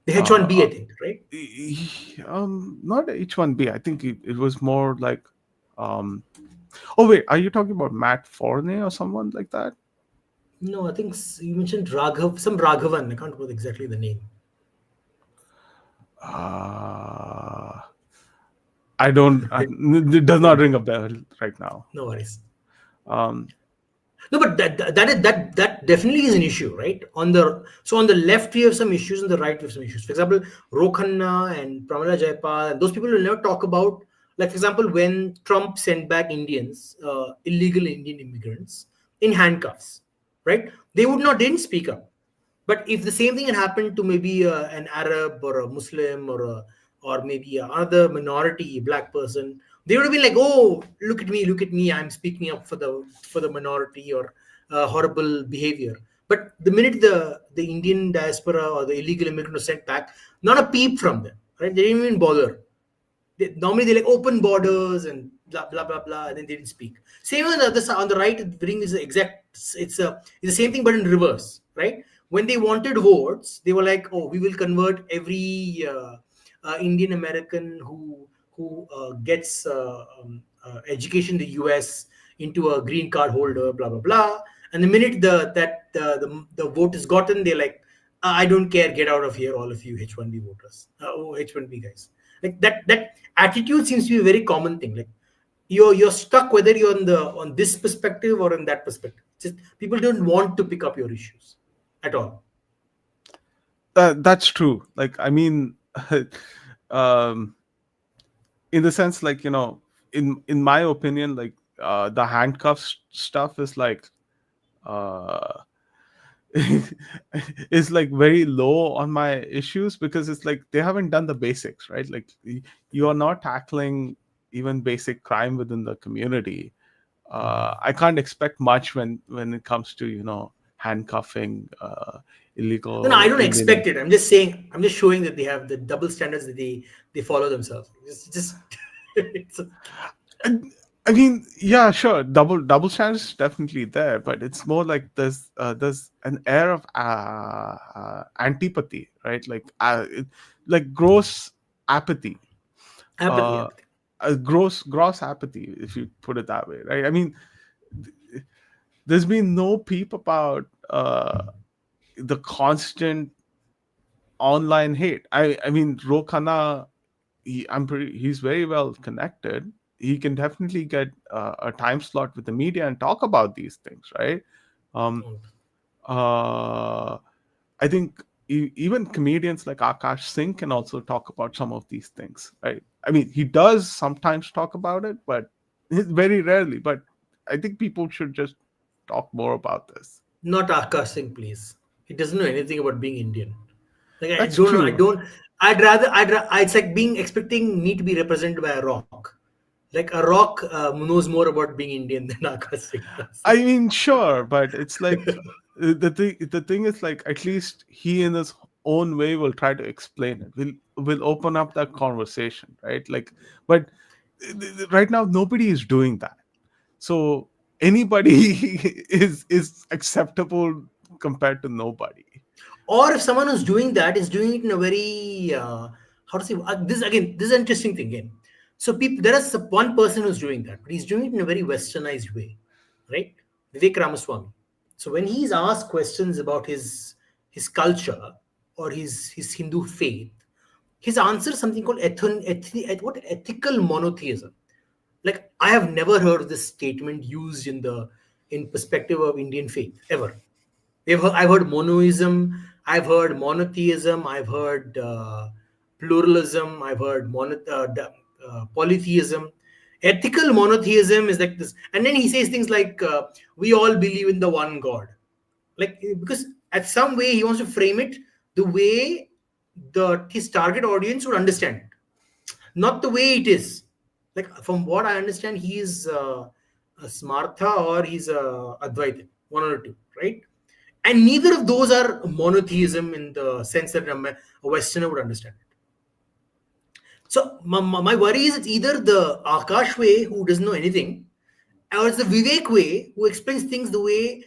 The H1B, Uh, I think, right? Not H1B. I think it was more like. Um, oh wait, are you talking about Matt Forney or someone like that? No, I think you mentioned some Raghavan. I can't remember exactly the name. Uh, I don't. It does not ring a bell right now. No worries. Um, No, but that definitely is an issue, right? On the left we have some issues, on the right we have some issues. For example, Rokhanna and Pramila Jayapal, and those people will never talk about. Like, for example, when Trump sent back Indians, illegal Indian immigrants, in handcuffs, right? They didn't speak up. But if the same thing had happened to maybe an Arab or a Muslim or maybe another minority black person, they would have been like, "Oh, look at me! I'm speaking up for the minority or horrible behavior." But the minute the Indian diaspora or the illegal immigrant was sent back, not a peep from them, right? They didn't even bother. Normally they like open borders and blah blah blah blah, and then they didn't speak. Same on the other side, on the right, the thing is the exact. It's the same thing but in reverse, right? When they wanted votes, they were like, "Oh, we will convert every Indian American who gets education in the U.S. into a green card holder, blah blah blah." And the minute the vote is gotten, they're like, "I don't care, get out of here, all of you H1B voters, H1B guys." Like that attitude seems to be a very common thing. Like you're stuck whether you're on this perspective or on that perspective. Just people don't want to pick up your issues at all. that's true. Like, I mean, um, in the sense, like, in my opinion, like, the handcuffs stuff is like, uh, is like very low on my issues, because it's like they haven't done the basics, right? Like you are not tackling even basic crime within the community. I can't expect much when it comes to, handcuffing No, I illegal don't Indian. expect it. I'm just saying. I'm just showing that they have the double standards that they follow themselves. Just it's And, I mean, yeah, sure, double standards is definitely there, but it's more like there's an air of antipathy, right? Like gross apathy, apathy, uh, apathy. a gross apathy, if you put it that way, right? I mean, there's been no peep about the constant online hate. I mean, Rokana, he's very well connected. He can definitely get a time slot with the media and talk about these things, right? Um, uh, I think even comedians like Akash Singh can also talk about some of these things, right? I mean, he does sometimes talk about it, but very rarely. But I think people should just talk more about this. Not Akash Singh, please. He doesn't know anything about being Indian. Like I That's don't know. I true. don't. It's like being expecting me to be represented by a rock. Like a rock knows more about being Indian than Akash Singh does. I mean, sure, but it's like the thing is, like, at least he in his own way will try to explain it. Will open up that conversation, right? Like, but right now nobody is doing that. So anybody is acceptable compared to nobody. Or if someone who's doing that is doing it in a very how to say this again. This is an interesting thing again. So people, there is one person who's doing that, but he's doing it in a very westernized way, right? Vivek Ramaswamy. So when he's asked questions about his culture or his Hindu faith, his answer is something called ethical monotheism. Like I have never heard this statement used in perspective of Indian faith ever. I've heard monoism, I've heard monotheism, I've heard pluralism, I've heard polytheism. Ethical monotheism is like this, and then he says things like, "We all believe in the one God." Like because at some way he wants to frame it the way the his target audience would understand it, not the way it is. Like from what I understand, he is a Smartha or he's a Advaita, one or two, right? And neither of those are monotheism in the sense that a Westerner would understand it. So my worry is it's either the Akash way who doesn't know anything, or it's the Vivek way who explains things the way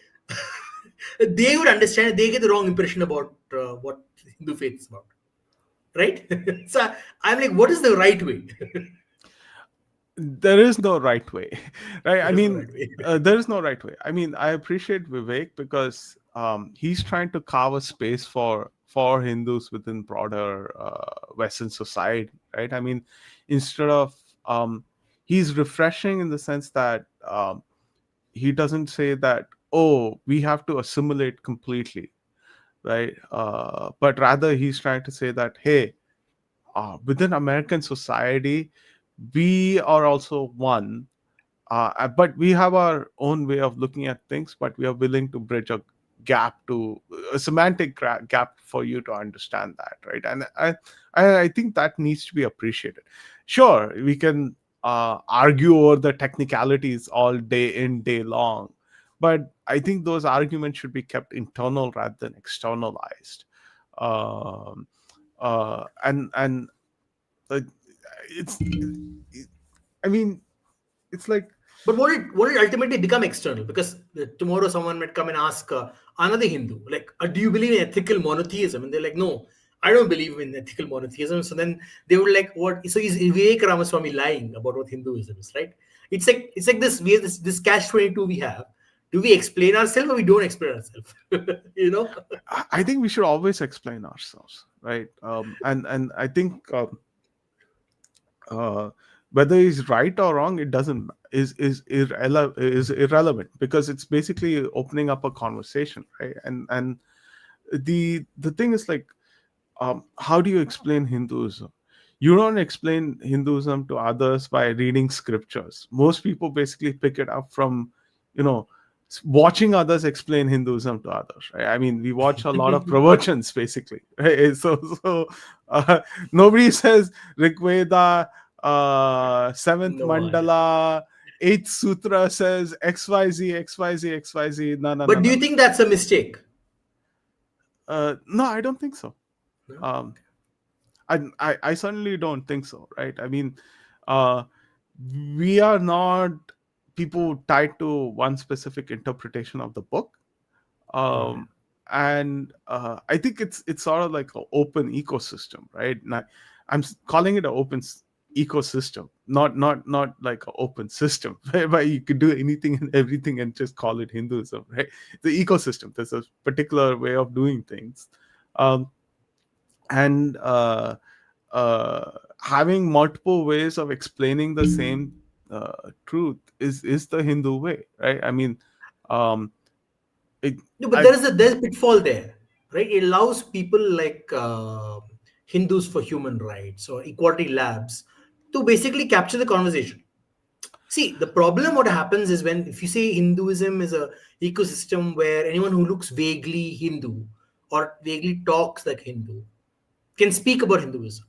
they would understand it. They get the wrong impression about what Hindu faith is about, right? So I'm like, what is the right way? There is no right way, right? I There is no mean, right way. there is no right way. I mean, I appreciate Vivek because he's trying to carve a space for Hindus within broader Western society, right? I mean, instead of he's refreshing in the sense that he doesn't say that, oh, we have to assimilate completely, right? But rather he's trying to say that, hey, within American society, we are also one, but we have our own way of looking at things, but we are willing to bridge a semantic gap for you to understand that, right? And I think that needs to be appreciated. Sure, we can argue over the technicalities all day in, day long, but I think those arguments should be kept internal rather than externalized. Um, and uh, it's I mean, it's like, But won't it ultimately become external? Because tomorrow someone might come and ask another Hindu, like, do you believe in ethical monotheism? And they're like, no, I don't believe in ethical monotheism. So then they would like, what? So is Vivek Ramaswamy lying about what Hinduism is, right? It's like this. We have this catch 22 we have. Do we explain ourselves or we don't explain ourselves? you know. I think we should always explain ourselves, right? And I think uh, whether he's right or wrong, it doesn't is irrelevant, because it's basically opening up a conversation, right? And the thing is, like, how do you explain Hinduism? You don't explain Hinduism to others by reading scriptures. Most people basically pick it up from, you know, watching others explain Hinduism to others, right? I mean, we watch a lot of pravachans, basically, right? Uh, nobody says Rigveda, seventh No, I- mandala, eighth sutra says XYZ, XYZ, XYZ. No, no, no, but do no, you no. think that's a mistake? No, I don't think so. No? Um, I certainly don't think so, right? I mean, uh, we are not people tied to one specific interpretation of the book. Right. And I think it's sort of like an open ecosystem, right? Now, calling it an ecosystem, not like an open system whereby you could do anything and everything and just call it Hinduism, right? The ecosystem, there's a particular way of doing things. um, and having multiple ways of explaining the same truth is the Hindu way, right? I mean, um, it, No, but I there's a pitfall there, right? It allows people like Hindus for Human Rights or Equality Labs to basically capture the conversation. See, the problem what happens is when if you say Hinduism is a ecosystem where anyone who looks vaguely Hindu or vaguely talks like Hindu can speak about Hinduism,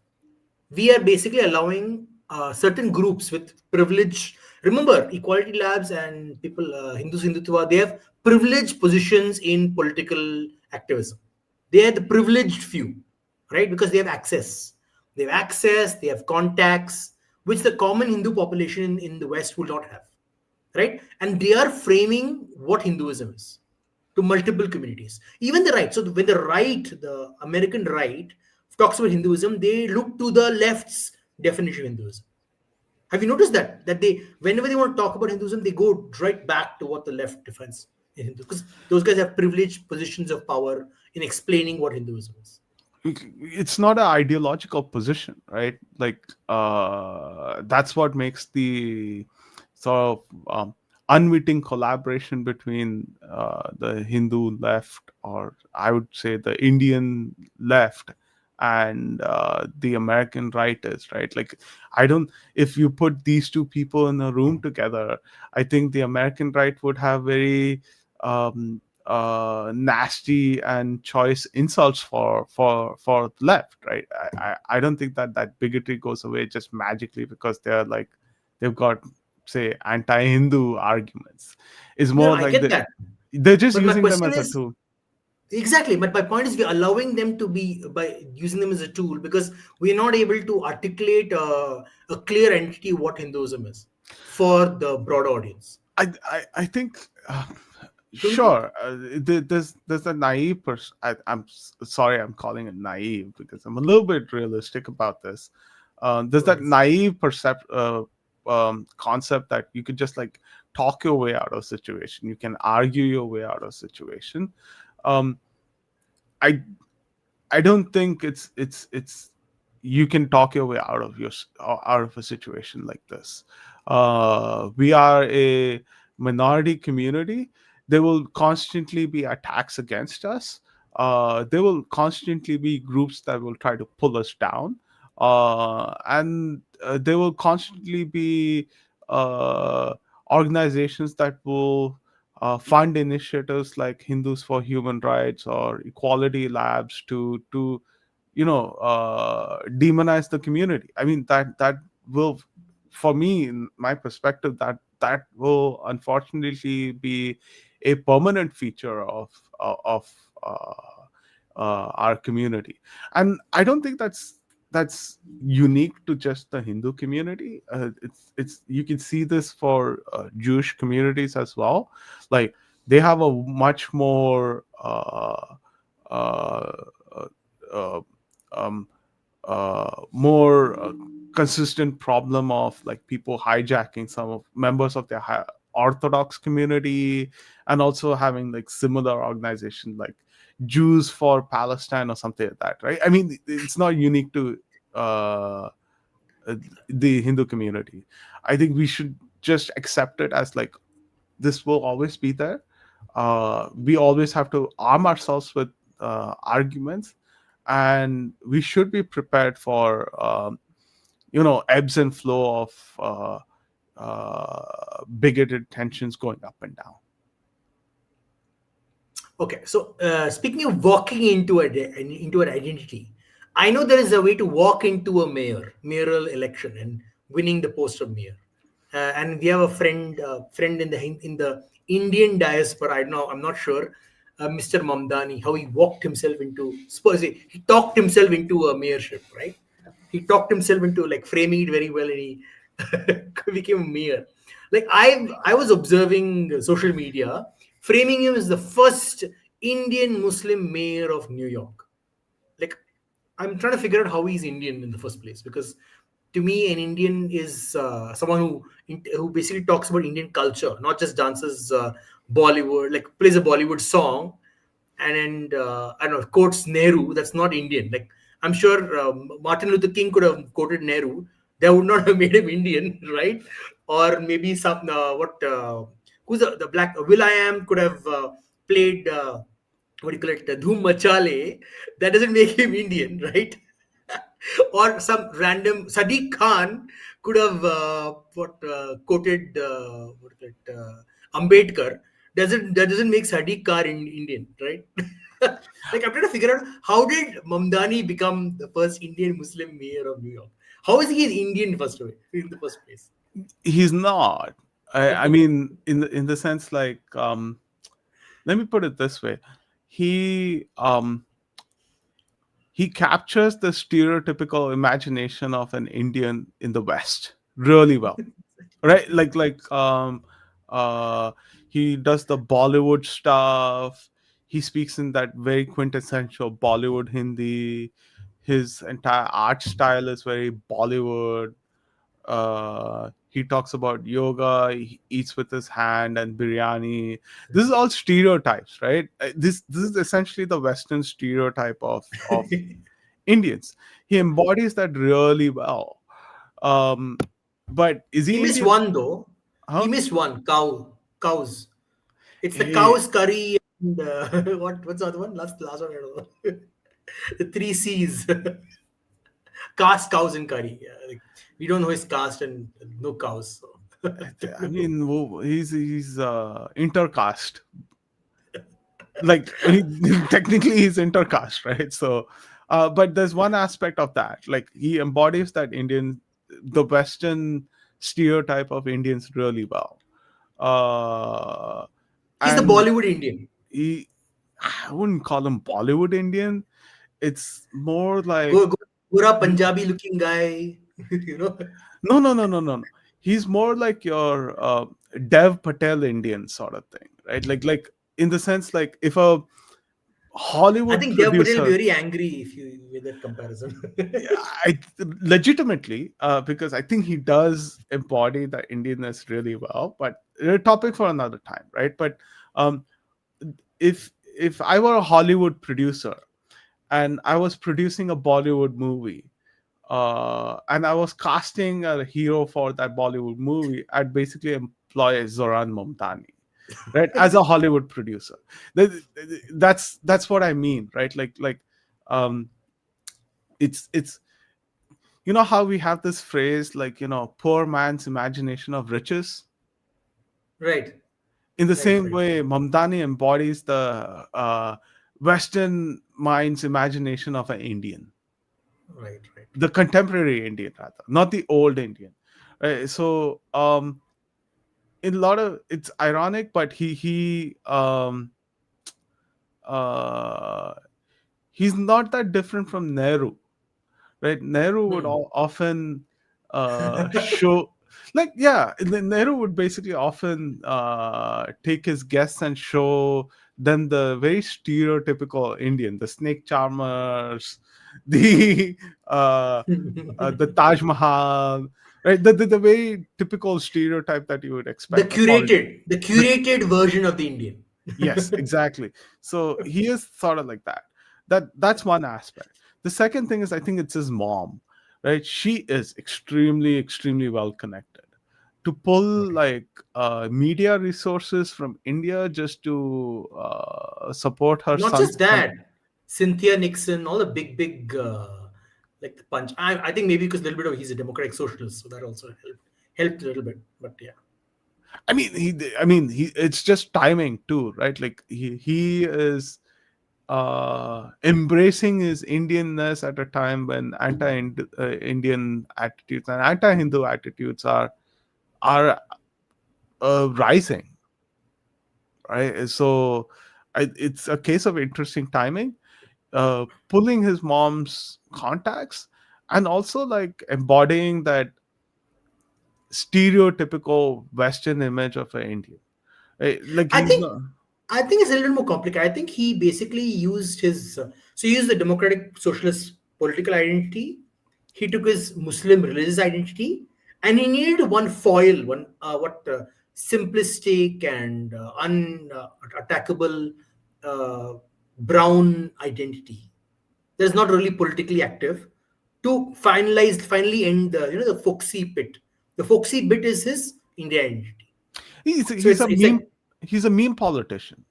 we are basically allowing certain groups with privilege. Remember, equality labs and people, Hindus, Hindutva, they have privileged positions in political activism. They are the privileged few, right? Because they have access. They have access, they have contacts, which the common Hindu population in the West will not have, right? And they are framing what Hinduism is to multiple communities, even the right. So when the right, the American right, talks about Hinduism, they look to the left's definition of Hinduism. Have you noticed that they, whenever they want to talk about Hinduism, they go right back to what the left defines in Hindu, because those guys have privileged positions of power in explaining what Hinduism is. it's not an ideological position, right? Like that's what makes the sort of unwitting collaboration between the Hindu left, or I would say the Indian left, and the American right is, right? Like, I don't, if you put these two people in a room together, I think the American right would have very nasty and choice insults for left, right? I don't think that bigotry goes away just magically because they're like they've got, say, anti-Hindu arguments. It's No, more I like get that. they're just But my using them question as a is, tool. exactly, but my point is we're allowing them to be by using them as a tool because we're not able to articulate a clear entity what Hinduism is for the broad audience. I think Don't you think? sure, there's a naive person. Sorry, I'm calling it naive because I'm a little bit realistic about this. There's No, that it's naive concept that you could just like talk your way out of situation. You can argue your way out of situation. Um, I I don't think it's you can talk your way out of out of a situation like this. We are a minority community. There will constantly be attacks against us. There will constantly be groups that will try to pull us down, and there will constantly be uh, organizations that will fund initiatives like Hindus for Human Rights or Equality Labs to demonize the community. I mean, that will, for me, in my perspective, that will unfortunately be a permanent feature of our community. And I don't think that's unique to just the Hindu community. It's you can see this for Jewish communities as well. Like, they have a much more uh, uh, uh, um, more consistent problem of like people hijacking some of members of their Orthodox community, and also having like similar organizations like Jews for Palestine or something like that, right? I mean, it's not unique to uh, uh, the Hindu community. I think we should just accept it as like this will always be there. We always have to arm ourselves with arguments, and we should be prepared for ebbs and flow of bigoted tensions going up and down. Okay, so speaking of walking into an identity, I know there is a way to walk into a mayoral election and winning the post of mayor. And we have a friend in the Indian diaspora. I know I'm not sure, Mr. Mamdani, how he walked himself into. Suppose he talked himself into a mayorship, right? He talked himself into like framing it very well, and he became a mayor. Like I was observing social media, framing him as the first Indian Muslim mayor of New York. Like I'm trying to figure out how he's Indian in the first place, because to me an Indian is someone who basically talks about Indian culture, not just dances Bollywood, like plays a Bollywood song and I don't know, quotes Nehru. That's not Indian. Like I'm sure Martin Luther King could have quoted Nehru. That would not have made him Indian, right? Or maybe some what who's the black Will I Am could have played what do you call it, Dhoom Machale. That doesn't make him Indian, right? Or some random Sadiq Khan could have quoted what do you call it, Ambedkar. That doesn't make Sadiq Khan Indian, right? Like I'm trying to figure out how did Mamdani become the first Indian Muslim mayor of New York? How is he Indian first of all, in the first place? He's not. I mean, in the sense like, let me put it this way: he he captures the stereotypical imagination of an Indian in the West really well, right? Uh, he does the Bollywood stuff. He speaks in that very quintessential Bollywood Hindi. His entire art style is very Bollywood. He talks about yoga. He eats with his hand and biryani. This is all stereotypes, right? This is essentially the Western stereotype of Indians. He embodies that really well. Um, but is He he missed Indian? one though. He Huh? missed one cows. It's the Hey, cow's curry and what's the other one? Last one. I don't know. The three C's. Caste, cows, and curry. Yeah, like, we don't know his caste and no cows. So. I mean, he's intercaste. Like technically he's intercaste, right? So but there's one aspect of that, like he embodies that Indian, the Western stereotype of Indians really well. uh He's the and Bollywood Indian. he, I wouldn't call him Bollywood Indian. It's more like, Go, go, Gora Punjabi looking guy. you know. no. He's more like your Dev Patel Indian sort of thing, right? Like in the sense, like if a I Hollywood think Dev Patel will be producer, very angry if you with that comparison. yeah, I legitimately, because I think he does embody the Indianness really well. But a topic for another time, right? But um, if I were a Hollywood producer and I was producing a Bollywood movie, and I was casting a hero for that Bollywood movie, I'd basically employ Zoran Momtani, right, as a Hollywood producer. That's what I mean, right? Um, it's how we have this phrase like, poor man's imagination of riches. Right, In the right, same right, way, Mamdani embodies the Western mind's imagination of an Indian, right, right. the contemporary Indian rather, not the old Indian. Right? So in a lot of, it's ironic, but uh, he's not that different from Nehru, right? Nehru would Hmm. often show, like, yeah, Nehru would basically often take his guests and show them the very stereotypical Indian, the snake charmers, the the Taj Mahal, right? The very typical stereotype that you would the expect a politician. curated, the curated version of the Indian. Yes, exactly. So he is sort of like that. That's one aspect. The second thing is, I think it's his mom, right? She is extremely, extremely well connected. To pull Okay. like media resources from India just to support her Not son's just that, campaign. Cynthia Nixon, all the big, like the punch. I think maybe because a little bit of he's a democratic socialist, so that also helped a little bit. But yeah, I mean, it's just timing too, right? Like he is embracing his Indianness at a time when anti-Indian attitudes and anti-Hindu attitudes are rising, right? So it's a case of interesting timing, pulling his mom's contacts, and also like embodying that stereotypical Western image of an Indian. Like I he's think not. I think it's a little more complicated. I think he basically used his so he used the democratic socialist political identity. He took his Muslim religious identity, and he needed one foil, one what simplistic and unattackable uh, brown identity. That's not really politically active to finally end the the folksy bit. The folksy bit is his India identity. He's So he's a it's meme. like He's a meme politician.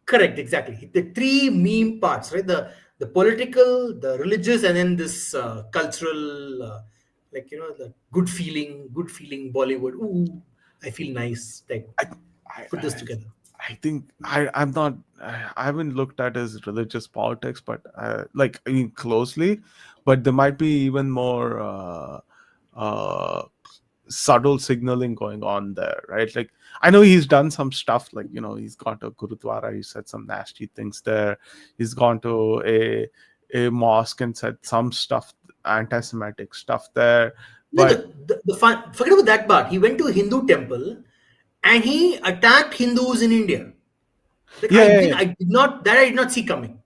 correct, exactly. The three meme parts, right? The political, the religious, and then this cultural, like the good feeling Bollywood. Ooh, I feel nice. Like I, I, put this I together. I think I'm not. I haven't looked at his religious politics, but like I mean closely, but there might be even more uh, subtle signaling going on there, right? Like I know he's done some stuff, like he's gone to a gurudwara, he said some nasty things there. He's gone to a mosque and said some stuff, anti-Semitic stuff there, No, but the fun, forget about that part. He went to a Hindu temple and he attacked Hindus in India. Like yeah, yeah, yeah. I did not see coming.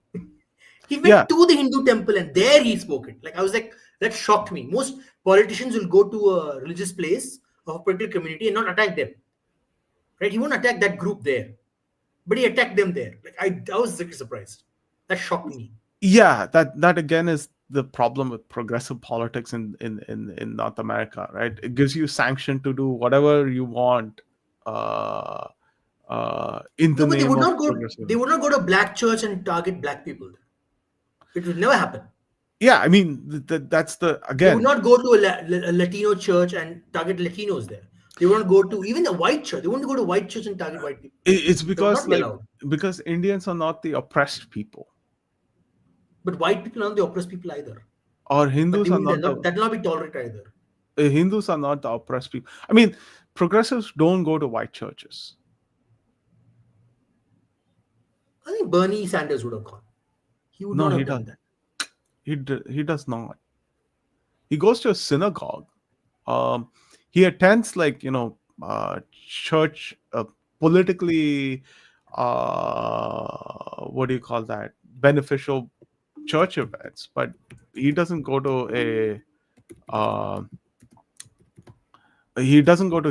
He Yeah, went to the Hindu temple and there he spoke it. Like I was like, that shocked me. Most politicians will go to a religious place of a particular community and not attack them. Right? He won't attack that group there. But he attacked them there. Like I was really surprised. That shocked me. yeah, that again is the problem with progressive politics in North America, right? It gives you sanction to do whatever you want uh in No, the but name of they progressive. would not go to a black church and target black people. It would never happen. Yeah, I mean that's the They would again. not go to a Latino church and target Latinos there. They won't go to even a white church. They won't go to a white church and target white people. It's That would because not be like allowed. because Indians are not the oppressed people, But white people are not the oppressed people either. or But Hindus they are will not the that will not be tolerated either. Hindus are not the oppressed people. I mean, progressives don't go to white churches. I think Bernie Sanders would have gone. He would No, not he have done does. that. He does not. He goes to a synagogue. Um, he attends like church, politically, what do you call that? Beneficial church events, but he doesn't go to uh,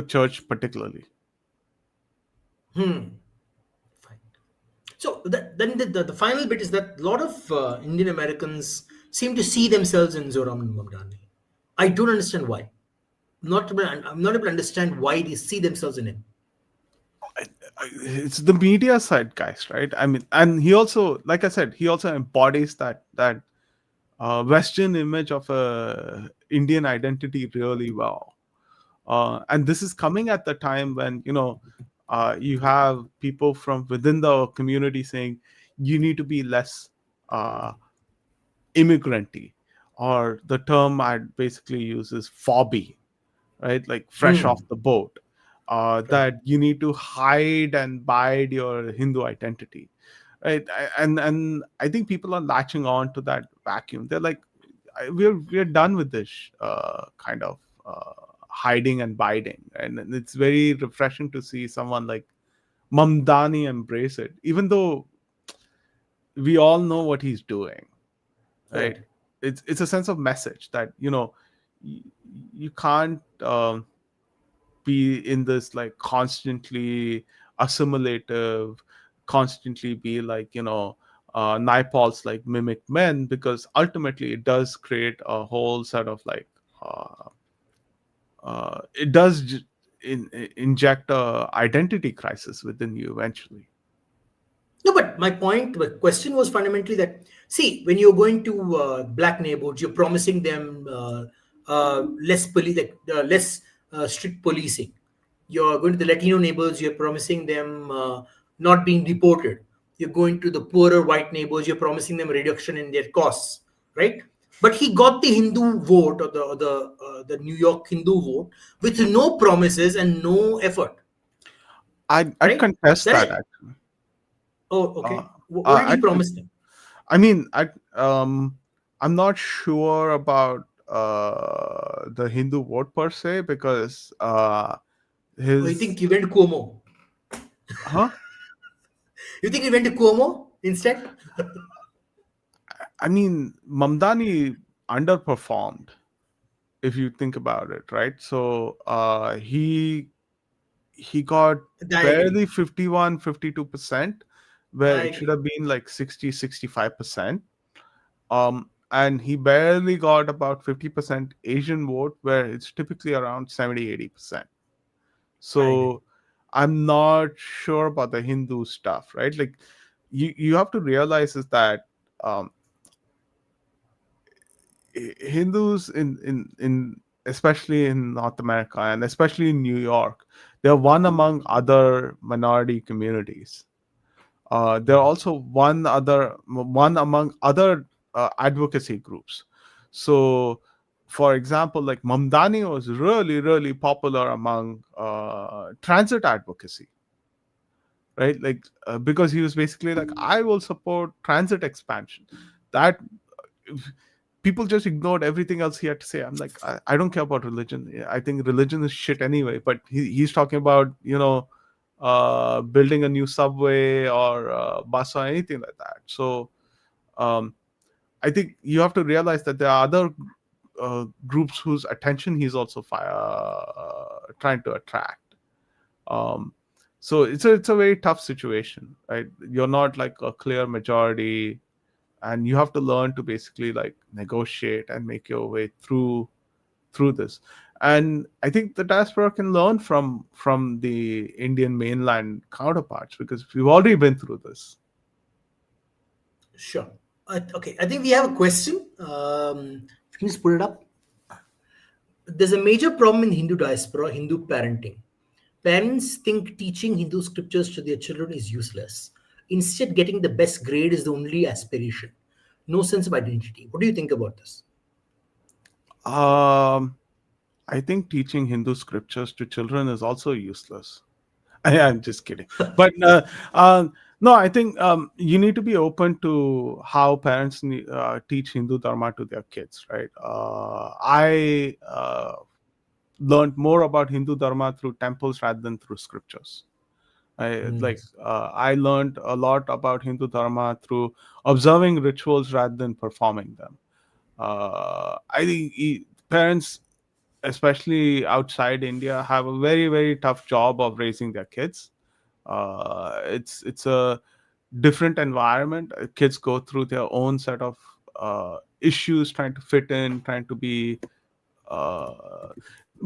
church particularly. Hmm. Fine. So then the final bit is that a lot of Indian Americans seem to see themselves in Zoram Mamdani. I don't understand why. I'm not able to understand why they see themselves in him. It's the media side, guys, right? I mean, and he also, like I said, he also embodies that Western image of a Indian identity really well. And this is coming at the time when you have people from within the community saying you need to be less uh, immigranty, or the term I basically use is fobby, right? Like fresh off Hmm. the boat. Right. That you need to hide and bide your Hindu identity, right? And I think people are latching on to that vacuum. They're like, we're done with this kind of hiding and biding, and it's very refreshing to see someone like Mamdani embrace it, even though we all know what he's doing, right? Right. It's a sense of message that you, you can't be in this like constantly assimilative, constantly be like Naipaul's like mimic men, because ultimately it does create a whole set of like uh, it does inject a identity crisis within you eventually. No, but my question was fundamentally that see, when you're going to black neighborhoods, you're promising them less strict policing. You're going to the Latino neighbors, you're promising them not being deported. You're going to the poorer white neighbors, you're promising them reduction in their costs, right? But he got the Hindu vote, or the New York Hindu vote, with no promises and no effort, I'd right? contest That that is, actually. oh, Uh, okay. What did he I'd promise them? I mean, I'm not sure about the Hindu vote per se because Oh, you his think he went to Cuomo? huh? You think he went to Cuomo instead? I mean, Mamdani underperformed if you think about it, right? So he got I agree. barely 51, 52%, where I it should agree. have been like 60, 65%. And he barely got about 50% Asian vote, where it's typically around 70, 80%. I agree. So I'm not sure about the Hindu stuff, right? Like you have to realize is that um, Hindus in especially in North America and especially in New York, they're one among other minority communities. There are also one among other advocacy groups. So, for example, like Mamdani was really popular among transit advocacy, right? Like because he was basically like, I will support transit expansion. That people just ignored everything else he had to say. I'm like, I don't care about religion. I think religion is shit anyway. But he's talking about building a new subway or bus or anything like that. So um, I think you have to realize that there are other groups whose attention he's also trying to attract. Um, so it's a very tough situation, right? You're not like a clear majority, and you have to learn to basically like negotiate and make your way through this. And I think the diaspora can learn from the Indian mainland counterparts because we've already been through this. Sure. Okay, I think we have a question. Can you just put it up? There's a major problem in Hindu diaspora, Hindu parenting. Parents think teaching Hindu scriptures to their children is useless. Instead, getting the best grade is the only aspiration. No sense of identity. What do you think about this? um I think teaching Hindu scriptures to children is also useless. I'm just kidding. But no, I think you need to be open to how parents teach Hindu Dharma to their kids, right? I learned more about Hindu Dharma through temples rather than through scriptures. I learned a lot about Hindu Dharma through observing rituals rather than performing them. I think parents, especially outside India, have a very tough job of raising their kids. It's a different environment. Kids go through their own set of issues, trying to fit in, trying to be uh,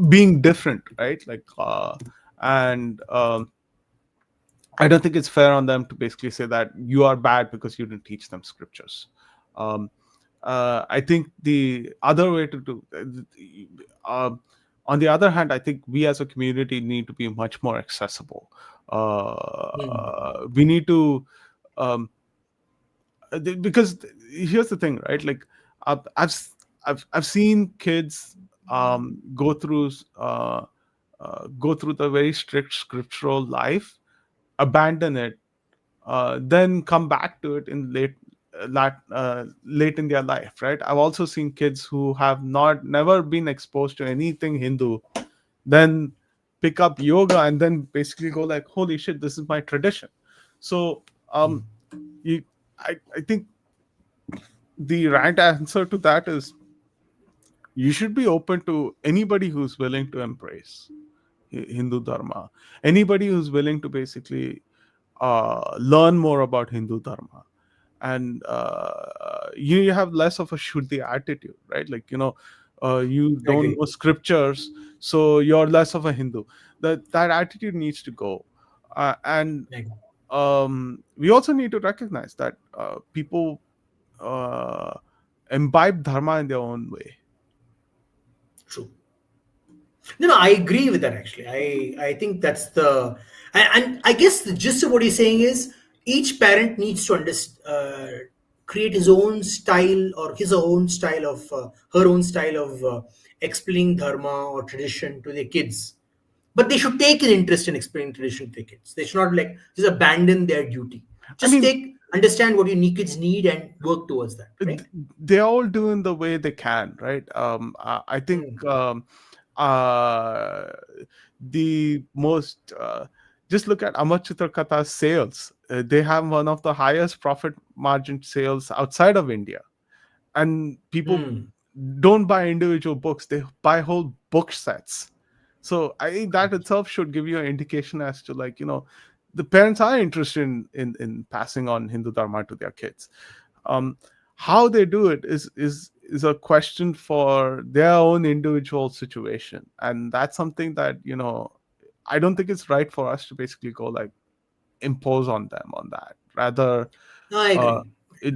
being different, right? And I don't think it's fair on them to basically say that you are bad because you didn't teach them scriptures. Um, I think the other way to do, on the other hand, I think we as a community need to be much more accessible. Hmm. We need to, um, because here's the thing, right? Like I've seen kids go through the very strict scriptural life, abandon it, then come back to it in late in their life, right? I've also seen kids who have not never been exposed to anything Hindu, then pick up yoga and then basically go like, holy shit, this is my tradition. So you I think the right answer to that is you should be open to anybody who's willing to embrace Hindu Dharma, anybody who's willing to basically learn more about Hindu Dharma. And you have less of a Shuddhi attitude, right? Like, you I don't agree. know scriptures, so you're less of a Hindu. That attitude needs to go. And I agree. we also need to recognize that people uh, imbibe dharma in their own way. True. No, no, I agree with that actually. I think that's the, and I guess the gist of what you're saying is each parent needs to create his own style or his own style of her own style of explaining dharma or tradition to their kids. But they should take an interest in explaining tradition to their kids. They should not like just abandon their duty. I Just mean, take understand what your kids need and work towards that. Right? they're all doing the way they can, right? I think Mm. uh, the most just look at Amar Chitrakatha's sales. They have one of the highest profit margin sales outside of India, and people Mm. don't buy individual books; they buy whole book sets. So I think that itself should give you an indication as to, like, the parents are interested in passing on Hindu Dharma to their kids. um, how they do it is a question for their own individual situation, and that's something that, I don't think it's right for us to basically go, like, impose on them on that. Rather, No, I uh, agree. it,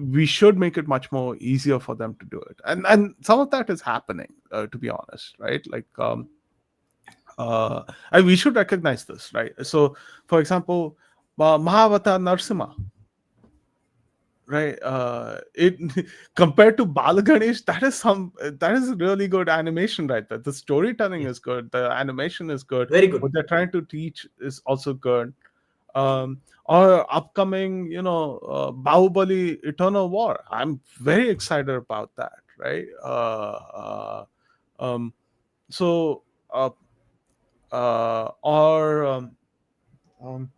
we should make it much more easier for them to do it, and some of that is happening, to be honest, right? Like, and we should recognize this, right? So, for example, Mahavata Narsimha, right? It compared to Balaganesh, that is really good animation, right? That the storytelling Yes. is good, the animation is good, Very good. what they're trying to teach is also good. Or upcoming, Bahubali Eternal War, I'm very excited about that, right? Um, so uh, or um,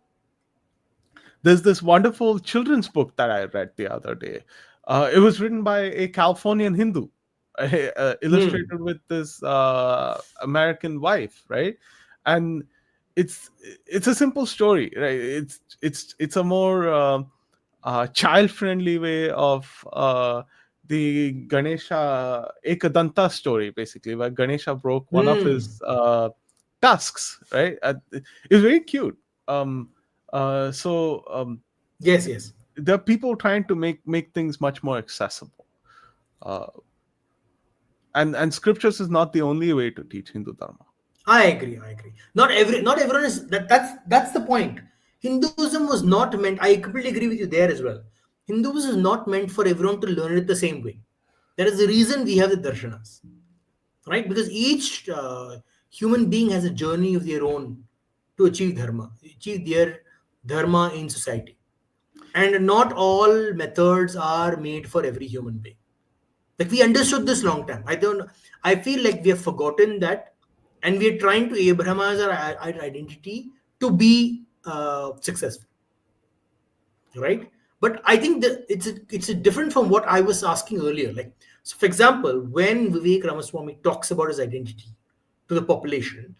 There's this wonderful children's book that I read the other day. It was written by a Californian Hindu, Hmm. illustrated with this American wife, right? And it's it's a simple story, right? It's a more child-friendly way of the Ganesha Ekadanta story, basically, where Ganesha broke one of Hmm. his tusks, right? It's very cute. Um, so Yes, yes. there are people trying to make things much more accessible, uh, and scriptures is not the only way to teach Hindu Dharma. I agree. I agree. Not everyone is that's the point. Hinduism was not meant. I completely agree with you there as well. Hinduism is not meant for everyone to learn it the same way. That is the reason we have the darshanas, right? Because each human being has a journey of their own to achieve their dharma in society, and not all methods are made for every human being. Like we understood this long time. I feel like we have forgotten that, and we are trying to abrahamize our identity to be successful, right? But I think that it's a different from what I was asking earlier. Like, so for example, when Vivek Ramaswamy talks about his identity to the population,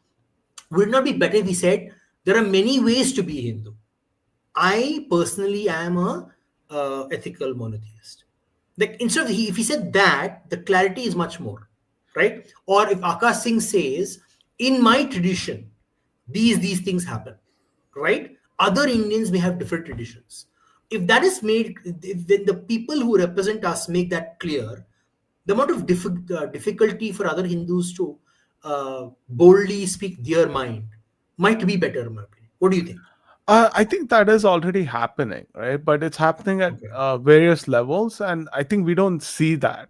would it not be better if he said there are many ways to be Hindu? I personally am a ethical monotheist. Like instead of if he said that, the clarity is much more, right? Or if Akash Singh says, in my tradition, these things happen, right? Other Indians may have different traditions. If that is made, if when the people who represent us make that clear, the amount of difficulty for other Hindus to boldly speak their mind might be better, in my opinion. What do you think? I think that is already happening, right? But it's happening at Okay. various levels, and I think we don't see that.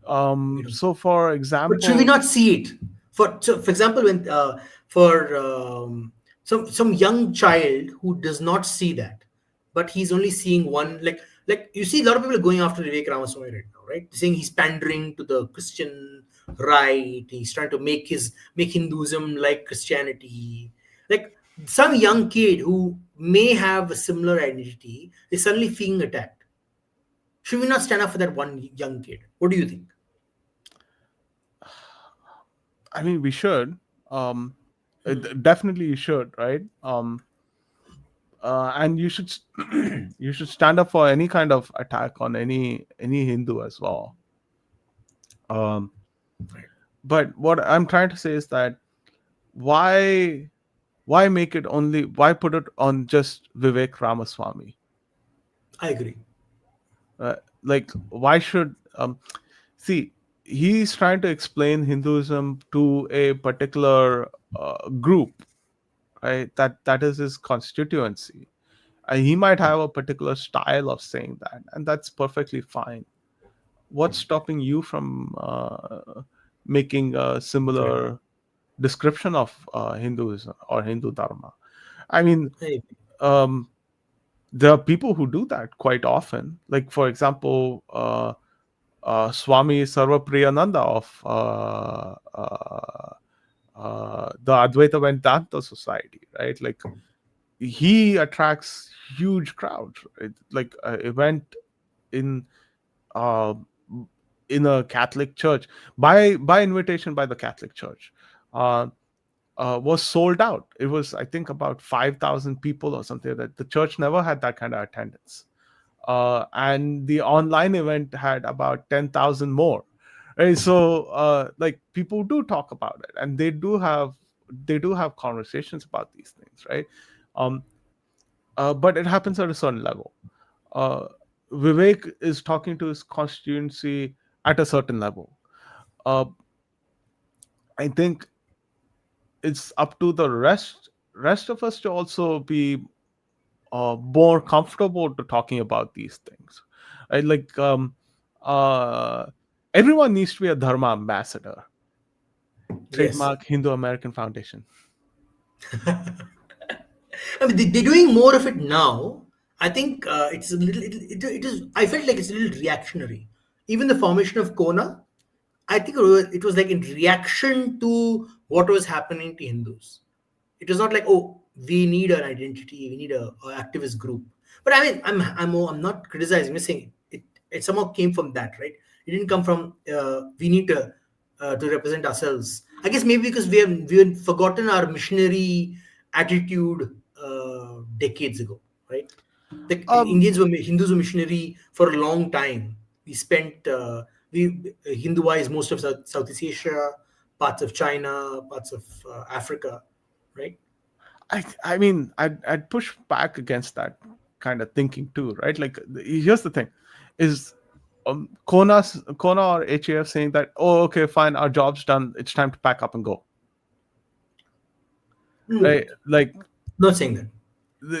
We don't. So, for But should we example, not see it? For example, when for some young child who does not see that, but he's only seeing one, like you see a lot of people are going after Vivek Ramaswamy right now, right? Saying he's pandering to the Christian right. He's trying to make Hinduism like Christianity. Like some young kid who may have a similar identity is suddenly being attacked. Should we not stand up for that one young kid? What do you think? I mean, we should. Um, Hmm. Definitely, you should, right? And you should you should stand up for any kind of attack on any Hindu as well. Um, Right. but what I'm trying to say is that, why why put it on just Vivek Ramaswamy? I agree. Like, why should see? he's trying to explain Hinduism to a particular group, right? That is his constituency. He might have a particular style of saying that, and that's perfectly fine. What's stopping you from making a Correct. similar description of Hinduism or Hindu Dharma? I mean, Hey, um, there are people who do that quite often. Like, for example, Swami Sarvapriyananda of the Advaita Vedanta Society, right? Like, he attracts huge crowds, right? Like, an event in uh, in a Catholic church by invitation by the Catholic Church. Uh, was sold out. It was, I think, about 5,000 people or something. That the church never had that kind of attendance, and the online event had about 10,000 more. Right, so like, people do talk about it, and they do have conversations about these things, right? Um, but it happens at a certain level. Uh, Vivek is talking to his constituency at a certain level. Uh, I think it's up to the rest of us to also be more comfortable to talking about these things. Right? Like, uh, everyone needs to be a dharma ambassador. yes. Trademark Hindu American Foundation. I mean, they're doing more of it now. I think it's a little. It is. I felt like it's a little reactionary. Even the formation of Kona, I think it was like in reaction to what was happening to Hindus. It was not like, oh, we need an identity, we need a activist group. But I mean, I'm not criticizing. I'm saying it somehow came from that, right? It didn't come from we need to represent ourselves. I guess maybe because we have forgotten our missionary attitude decades ago, right? The Um, Hindus were missionary for a long time. We spent we Hinduized most of Southeast Asia, parts of China, parts of Africa, right? I mean, I'd push back against that kind of thinking too, right? Like, here's the thing: is Kona or HAF saying that, oh, okay, fine, our job's done, it's time to pack up and go, right? Mm, Like, not saying that.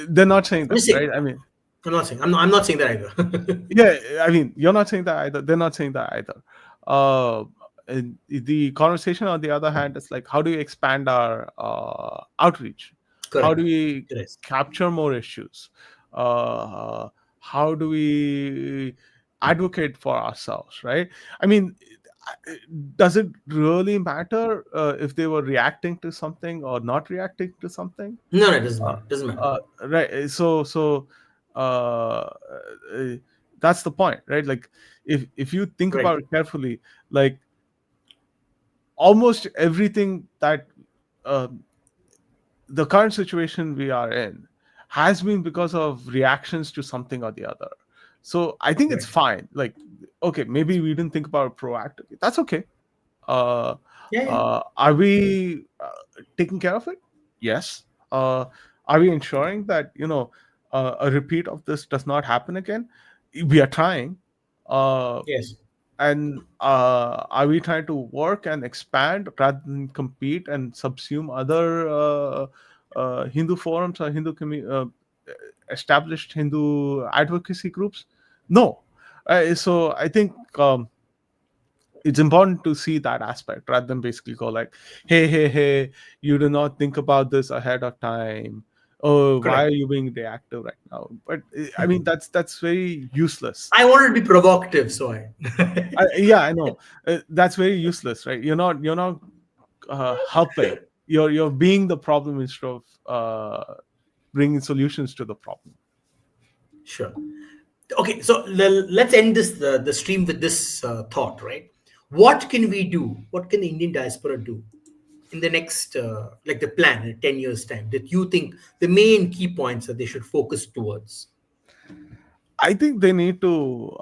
they're not saying I'm that, just right? saying. I mean, I'm not saying that either. yeah, I mean, you're not saying that either. They're not saying that either. Uh, and the conversation, on the other hand, is like, how do you expand our outreach? How Correct. do we Yes. capture more issues? Uh, how do we advocate for ourselves, right? I mean, does it really matter if they were reacting to something or not reacting to something? No, no, it doesn't uh, matter. Doesn't matter. right, so uh, uh, that's the point, right? Like, if you think Right. about it carefully, like, almost everything that uh, the current situation we are in has been because of reactions to something or the other. So I think it's Right. fine. Like, okay, maybe we didn't think about it proactively, that's okay. uh, Yeah. Yeah. are we taking care of it? Yes. uh, are we ensuring that, a repeat of this does not happen again? We are trying. uh, Yes. and are we trying to work and expand rather than compete and subsume other Hindu forums or established Hindu advocacy groups? No. So I think it's important to see that aspect rather than basically go like, hey, you do not think about this ahead of time. Oh, why Correct. are you being reactive right now? But I mean, that's very useless. I wanted to be provocative, so I. Yeah, I know. That's very useless, right? You're not helping. You're being the problem instead of bringing solutions to the problem. Sure. Okay, so let's end the stream with this thought, right? What can we do? What can the Indian diaspora do in the next, like the plan in 10 years' time, that you think the main key points that they should focus towards? I think they need to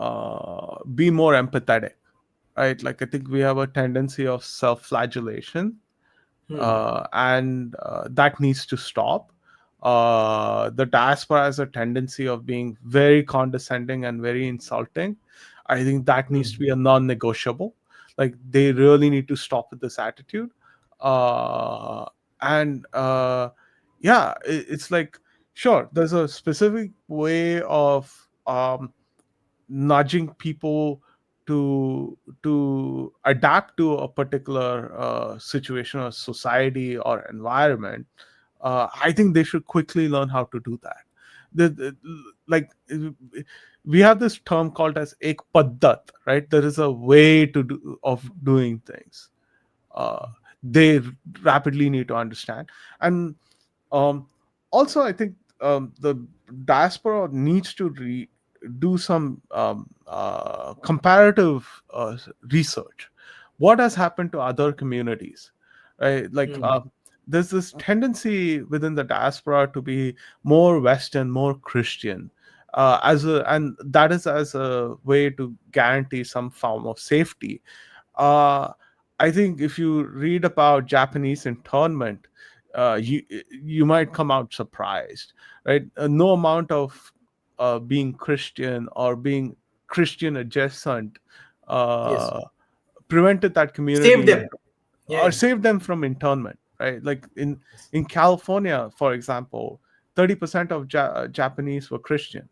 be more empathetic, right? Like, I think we have a tendency of self-flagellation, Hmm. and that needs to stop. The diaspora has a tendency of being very condescending and very insulting. I think that needs to Hmm. be a non-negotiable. Like they really need to stop with this attitude. And yeah, it's like, sure, there's a specific way of nudging people to adapt to a particular situation or society or environment. I think they should quickly learn how to do that. Like we have this term called as ek paddat, right? There is a way to do of doing things. uh, they rapidly need to understand. And um, also, I think the diaspora needs to do some comparative research. What has happened to other communities, right? Like there's this tendency within the diaspora to be more Western, more Christian, and that is as a way to guarantee some form of safety. uh, I think if you read about Japanese internment, you might come out surprised, right? No amount of being Christian or being Christian adjacent Yes. uh, prevented that Save community them. Yeah, or yeah. saved them from internment, right? Like in California, for example, 30% of Japanese were Christian.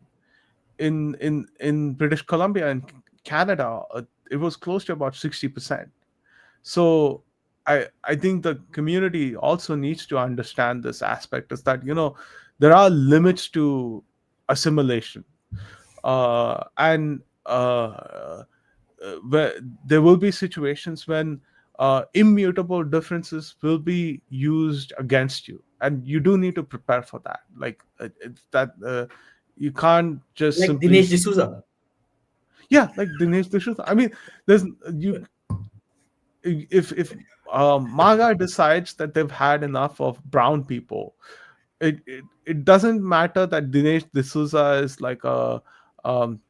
In British Columbia and Canada, it was close to about 60%. So I think the community also needs to understand this aspect, is that there are limits to assimilation. And where there will be situations when immutable differences will be used against you, and you do need to prepare for that. Like it's that you can't just Like simply Dinesh D'Souza. yeah, like Dinesh D'Souza. I mean, there's you if MAGA decides that they've had enough of brown people, it doesn't matter that Dinesh D'Souza is like a um,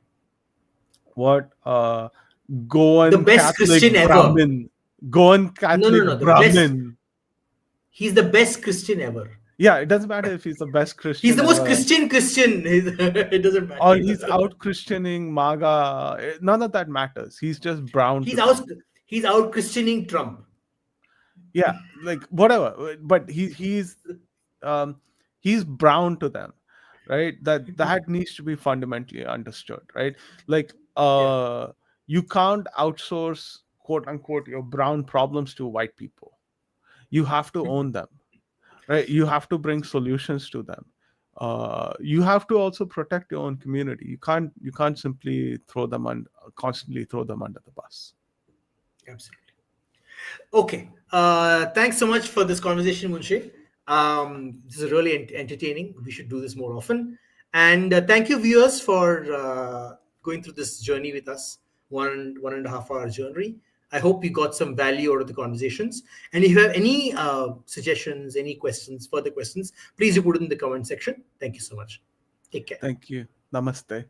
what The Goan best Catholic Christian ever. Brahmin, Goan No, no, Catholic no. The best. Brahmin. He's the best Christian ever. Yeah, it doesn't matter if he's the best He's Christian the most ever Christian Christian. It doesn't or he's matter. out Christianing MAGA. None of that matters. He's just brown to He's them. out. He's out Christianing Trump. Yeah, like whatever. But um he's brown to them, right? That needs to be fundamentally understood, right? Like Yeah. you can't outsource, quote unquote, your brown problems to white people. You have to own them, right? You have to bring solutions to them. You have to also protect your own community. You can't simply constantly throw them under the bus. Absolutely. Okay. Thanks so much for this conversation, Munshi. This is really entertaining. We should do this more often. And thank you, viewers, for going through this journey with us. One and a half hour journey. I hope you got some value out of the conversations. And if you have any suggestions, any questions, further questions, please do put it in the comment section. Thank you so much. Take care. Thank you. Namaste.